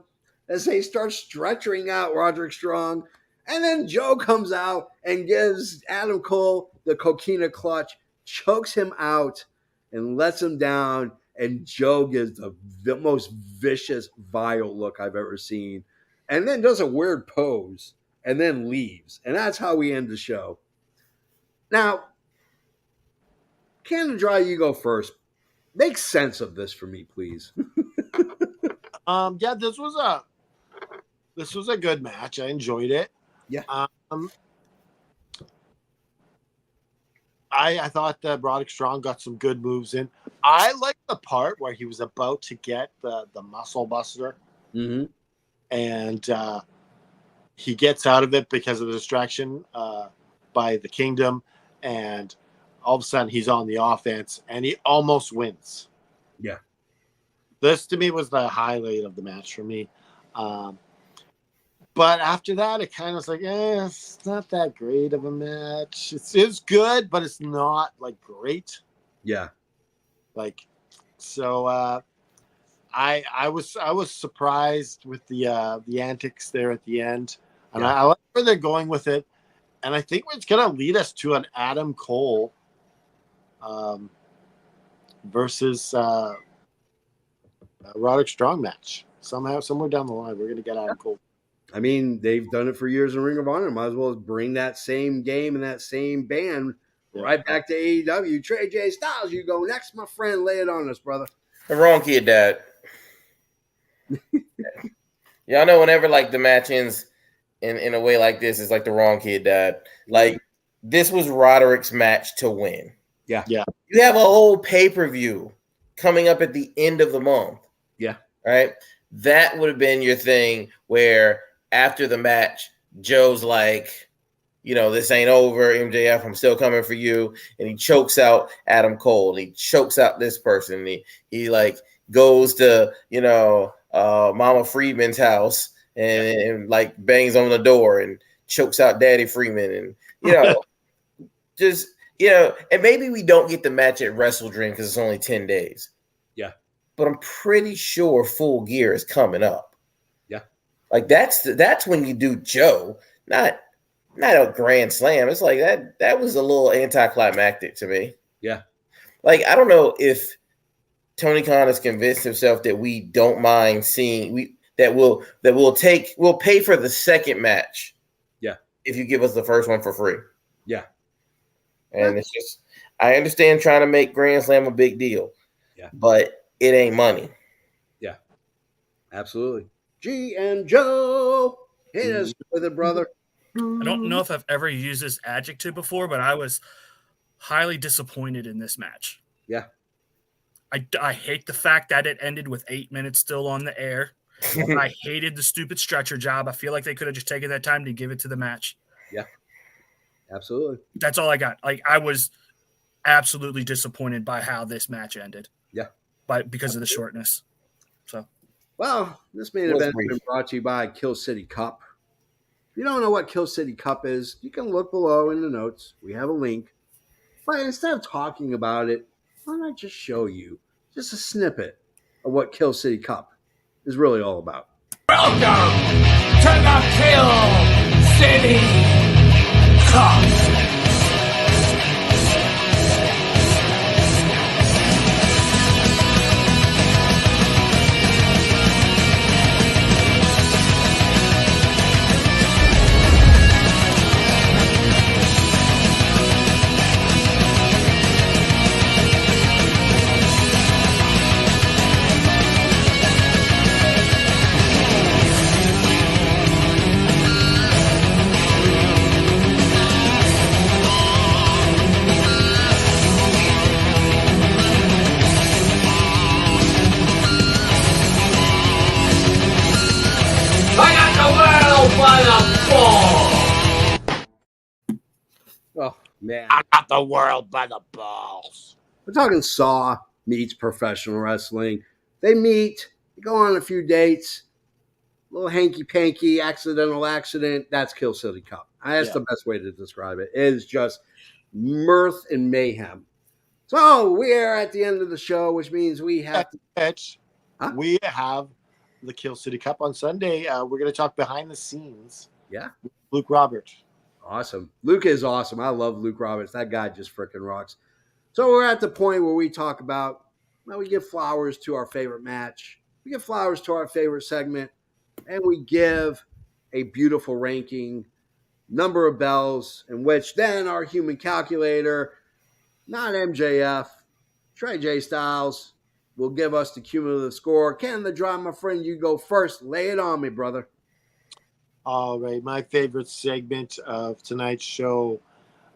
as they start stretching out Roderick Strong. And then Joe comes out and gives Adam Cole the coquina clutch, chokes him out, and lets him down. And Joe gives the most vicious, vile look I've ever seen. And then does a weird pose and then leaves. And that's how we end the show. Now, Cannon Dry, you go first. Make sense of this for me, please. Yeah, this was a good match. I enjoyed it. Yeah. I thought that Roderick Strong got some good moves in. I liked the part where he was about to get the muscle buster. Mm-hmm. And he gets out of it because of the distraction by the Kingdom. And all of a sudden he's on the offense and he almost wins. Yeah. This to me was the highlight of the match for me. But after that, it kind of was like, it's not that great of a match. It's good, but it's not like great. Yeah. Like, so I was surprised with the antics there at the end, and I like where they're going with it. And I think it's going to lead us to an Adam Cole versus Roderick Strong match. Somewhere down the line, we're going to get Adam Cole. I mean, they've done it for years in Ring of Honor. Might as well bring that same game and that same band right back to AEW. Trey J. Styles, you go next, my friend. Lay it on us, brother. The wrong kid, Dad. Y'all know whenever like the match ends in a way like this, it's like the wrong kid, Dad. Like this was Roderick's match to win. Yeah. Yeah. You have a whole pay-per-view coming up at the end of the month. Yeah. Right? That would have been your thing where after the match, Joe's like, this ain't over, MJF, I'm still coming for you. And he chokes out Adam Cole. And he chokes out this person. And he like goes to, Mama Freeman's house and like bangs on the door and chokes out Daddy Freeman. And, and maybe we don't get the match at Wrestle Dream because it's only 10 days. Yeah. But I'm pretty sure Full Gear is coming up. Like that's when you do Joe, not a Grand Slam. It's like that was a little anticlimactic to me. Yeah. Like I don't know if Tony Khan has convinced himself that we don't mind seeing we'll pay for the second match. Yeah. If you give us the first one for free. Yeah. And it's just I understand trying to make Grand Slam a big deal. Yeah. But it ain't money. Yeah. Absolutely. G and Joe, hit us with it, brother. I don't know if I've ever used this adjective before, but I was highly disappointed in this match. Yeah. I hate the fact that it ended with 8 minutes still on the air. I hated the stupid stretcher job. I feel like they could have just taken that time to give it to the match. Yeah. Absolutely. That's all I got. Like I was absolutely disappointed by how this match ended. Yeah. Because of the shortness. So. Well, this main event has been brought to you by Kill City Cup. If you don't know what Kill City Cup is, you can look below in the notes. We have a link. But instead of talking about it, why don't I just show you just a snippet of what Kill City Cup is really all about? Well, Welcome to the Kill City Cup. Oh, man. I got the world by the balls. We're talking Saw meets professional wrestling. They meet, they go on a few dates, little hanky-panky, accidental accident. That's Kill City Cup. That's the best way to describe it. It is just mirth and mayhem. So we are at the end of the show, which means we have we have the Kill City Cup on Sunday. We're going to talk behind the scenes. Yeah. Luke Roberts. Awesome. Luke is awesome. I love Luke Roberts. That guy just freaking rocks. So we're at the point where we talk about, well, we give flowers to our favorite match. We give flowers to our favorite segment. And we give a beautiful ranking, number of bells, in which then our human calculator, not MJF, Trey J Styles, will give us the cumulative score. Ken the Drama Friend, you go first. Lay it on me, brother. All right, my favorite segment of tonight's show,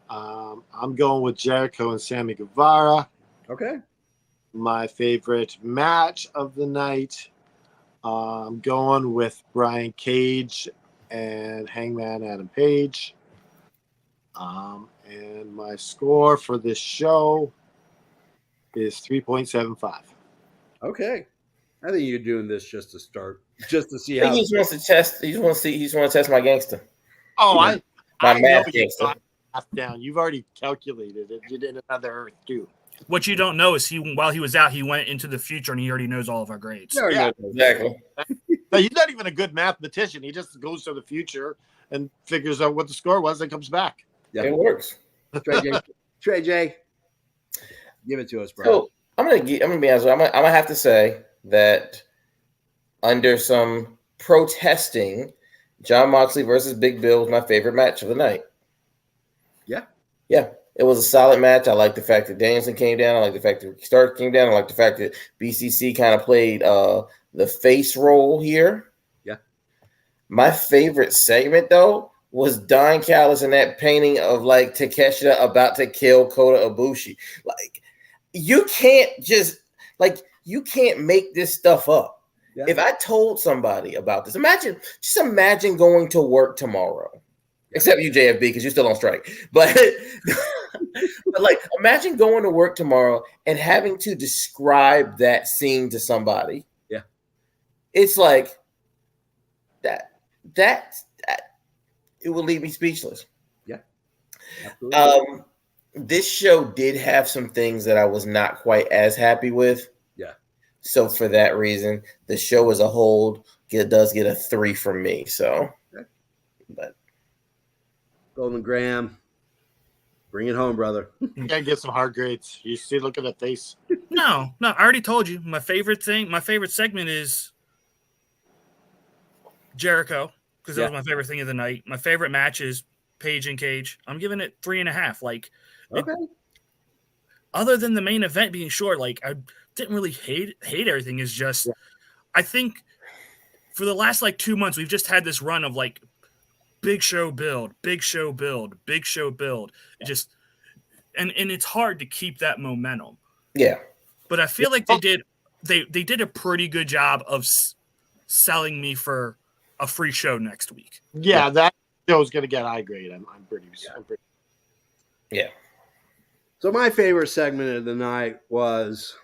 I'm going with Jericho and Sammy Guevara. Okay. My favorite match of the night, I'm going with Brian Cage and Hangman Adam Page. And my score for this show is 3.75. Okay. I think you're doing this just to start, just to see I how. think he just wants to test. He just wants to test my gangster. Oh, I know math you gangster. got math down. You've already calculated it. You did another Earth too. What you don't know is while he was out, he went into the future and he already knows all of our grades. Yeah, exactly. But he's not even a good mathematician. He just goes to the future and figures out what the score was and comes back. Yeah. It works. Trey J, give it to us, bro. So I'm gonna be honest. I'm gonna have to say that under some protesting, Jon Moxley versus Big Bill was my favorite match of the night. Yeah, it was a solid match. I like the fact that Danielson came down. I like the fact that Ricky Starks came down. I like the fact that BCC kind of played the face role here. Yeah. My favorite segment though was Don Callis in that painting of like Takeshita about to kill Kota Ibushi. Like you can't make this stuff up. Yeah. If I told somebody about this, imagine going to work tomorrow. Except you, JFB, because you're still on strike. But, but like, imagine going to work tomorrow and having to describe that scene to somebody. Yeah, it's like that it will leave me speechless. Yeah, absolutely. This show did have some things that I was not quite as happy with. Yeah. So for that reason, the show as a whole does get a 3 from me. So, okay. But. Golden Graham, bring it home, brother. You gotta get some hard grades. You see, look at that face. No, I already told you. My favorite segment is Jericho, because that was my favorite thing of the night. My favorite match is Page and Cage. I'm giving it 3.5. Like, okay. Other than the main event being short, like I didn't really hate everything. Is just, I think for the last like 2 months, we've just had this run of like big show build, big show build, big show build. It just and it's hard to keep that momentum. Yeah, but I feel like they did a pretty good job of selling me for a free show next week. Yeah, that show's gonna get high grade. I'm pretty. Yeah. So my favorite segment of the night was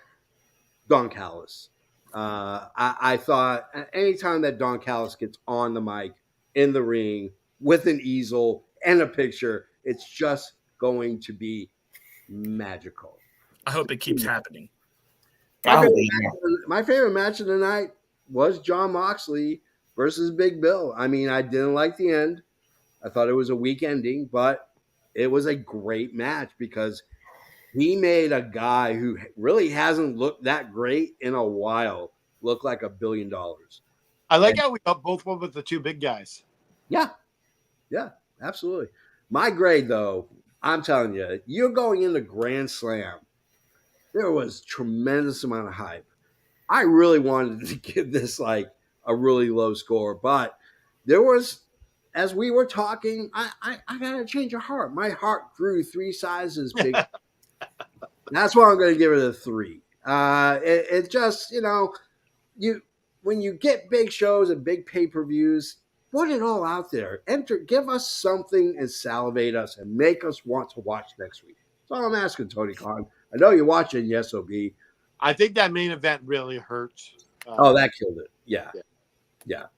Don Callis. I thought anytime that Don Callis gets on the mic in the ring with an easel and a picture, it's just going to be magical. I hope it keeps happening. My favorite match of the night was Jon Moxley versus Big Bill. I mean, I didn't like the end. I thought it was a weak ending, but it was a great match because he made a guy who really hasn't looked that great in a while look like $1 billion. I like how we got both one with the two big guys. Yeah. Yeah, absolutely. My grade, though, I'm telling you, you're going into Grand Slam. There was tremendous amount of hype. I really wanted to give this like a really low score, but there was, as we were talking, I got to change of heart. My heart grew 3 sizes big. That's why I'm going to give it a 3. It just, when you get big shows and big pay-per-views, put it all out there. Give us something and salivate us and make us want to watch next week. That's all I'm asking, Tony Khan. I know you're watching Yes OB. I think that main event really hurt. That killed it. Yeah,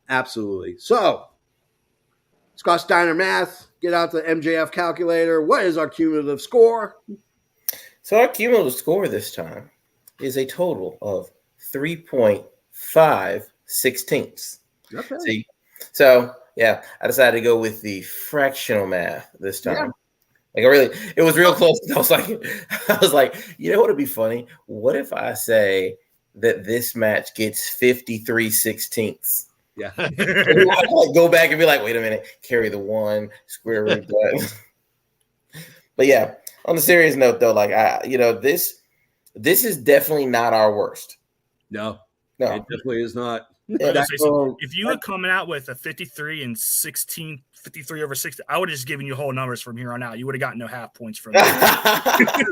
absolutely. So, Scott Steiner math, get out the MJF calculator. What is our cumulative score? So our cumulative score this time is a total of 3.5/16. Okay. See? So, yeah, I decided to go with the fractional math this time. Yeah. Like it was real close. I was like, you know what would be funny? What if I say that this match gets 53/16? Yeah. Go back and be like, wait a minute, carry the 1, square root that. But yeah, on the serious note though, this is definitely not our worst. No, it definitely is not. If you were coming out with a 53/16, 53/60, I would have just given you whole numbers from here on out. You would have gotten no half points from that.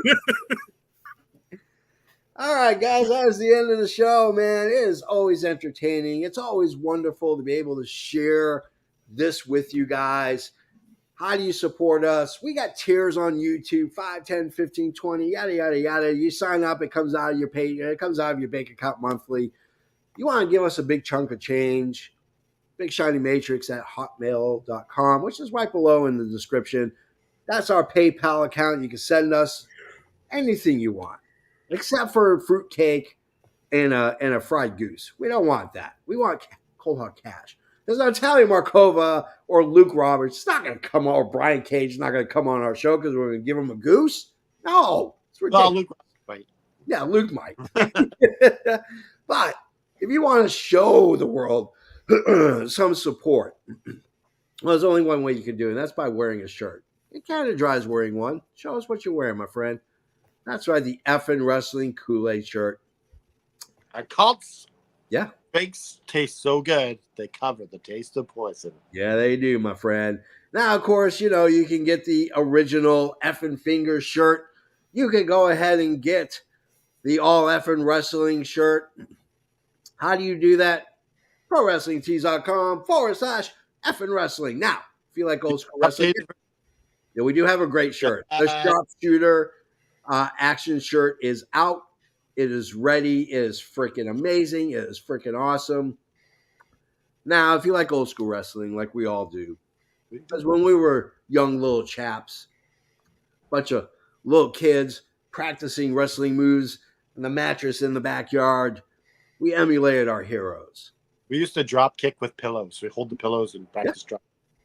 All right, guys, that was the end of the show, man. It is always entertaining. It's always wonderful to be able to share this with you guys. How do you support us? We got tiers on YouTube, 5, 10, 15, 20, yada, yada, yada. You sign up, it comes out of your pay, it comes out of your bank account monthly. You want to give us a big chunk of change, Big Shiny Matrix at hotmail.com, which is right below in the description. That's our PayPal account. You can send us anything you want, except for fruitcake and a fried goose. We don't want that. We want cold hard cash. There's Natalia Markova or Luke Roberts. It's not going to come on, or Brian Cage is not going to come on our show because we're going to give him a goose. No. It's ridiculous. Well, Luke might. Yeah, Luke might. But if you want to show the world some support, well, there's only one way you can do it, and that's by wearing a shirt. And Canada Dry is wearing one. Show us what you're wearing, my friend. That's right, the effing wrestling Kool-Aid shirt. Cults. Yeah. Fakes taste so good, they cover the taste of poison. Yeah, they do, my friend. Now, of course, you can get the original effing finger shirt. You can go ahead and get the all effing wrestling shirt. How do you do that? ProWrestlingTees.com/effing wrestling. Now, if you like old school wrestling, yeah, we do have a great shirt. The Sharpshooter action shirt is out. It is ready. It is freaking amazing. It is freaking awesome. Now, if you like old school wrestling, like we all do, because when we were young little chaps, bunch of little kids practicing wrestling moves in the mattress in the backyard, we emulated our heroes. We used to drop kick with pillows. We hold the pillows and practice drop.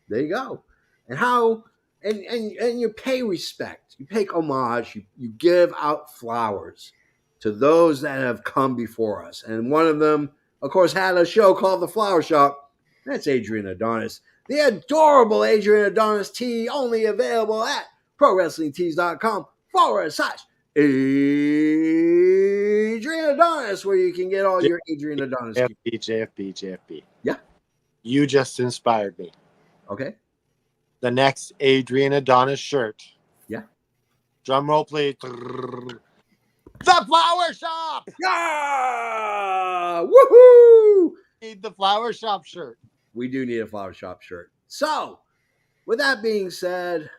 There you go. And you pay respect. You pay homage. You give out flowers to those that have come before us. And one of them, of course, had a show called The Flower Shop. That's Adrian Adonis. The adorable Adrian Adonis tee, only available at ProWrestlingTees.com/Adrian Adonis, where you can get all your Adrian Adonis. JFB. Yeah. You just inspired me. Okay. The next Adrian Adonis shirt. Yeah. Drum roll, please. The Flower Shop. Yeah. Woohoo! Need the Flower Shop shirt. We do need a Flower Shop shirt. So, with that being said,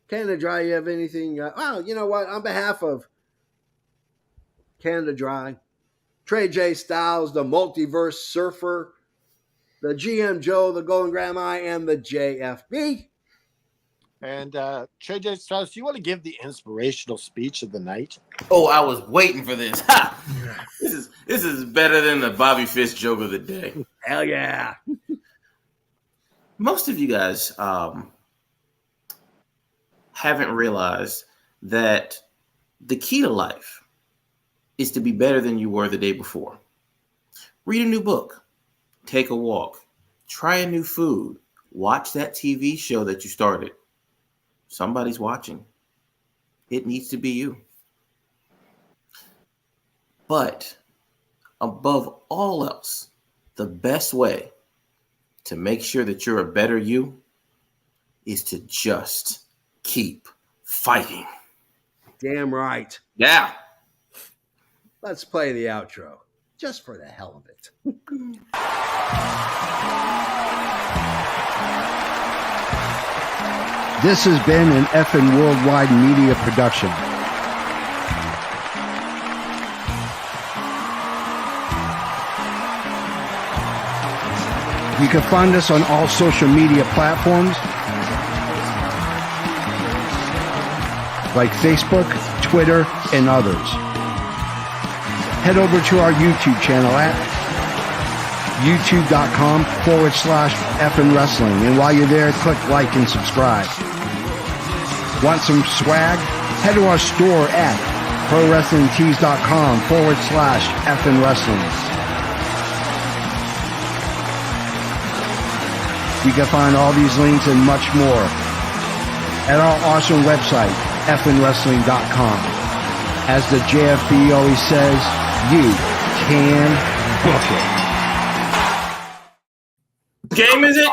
Canada Dry, you have anything? Well, you know what? On behalf of Canada Dry, Trey J. Styles, the Multiverse Surfer, the GM Joe, the Golden Grandma, and the JFB. And Trey J. Styles, do you want to give the inspirational speech of the night? Oh, I was waiting for this. Ha! This is better than the Bobby Fish joke of the day. Hell yeah. Most of you guys haven't realized that the key to life is to be better than you were the day before. Read a new book, take a walk, try a new food, watch that TV show that you started. Somebody's watching. It needs to be you. But above all else, the best way to make sure that you're a better you is to just keep fighting. Damn right. Yeah. Let's play the outro, just for the hell of it. This has been an effing worldwide media production. You can find us on all social media platforms like Facebook, Twitter, and others. Head over to our YouTube channel at youtube.com/effing wrestling. And while you're there, click like and subscribe. Want some swag? Head to our store at prowrestlingtees.com/effing wrestling. You can find all these links and much more at our awesome website, effingwrestling.com. As the JFB always says, you can book it. Game is it?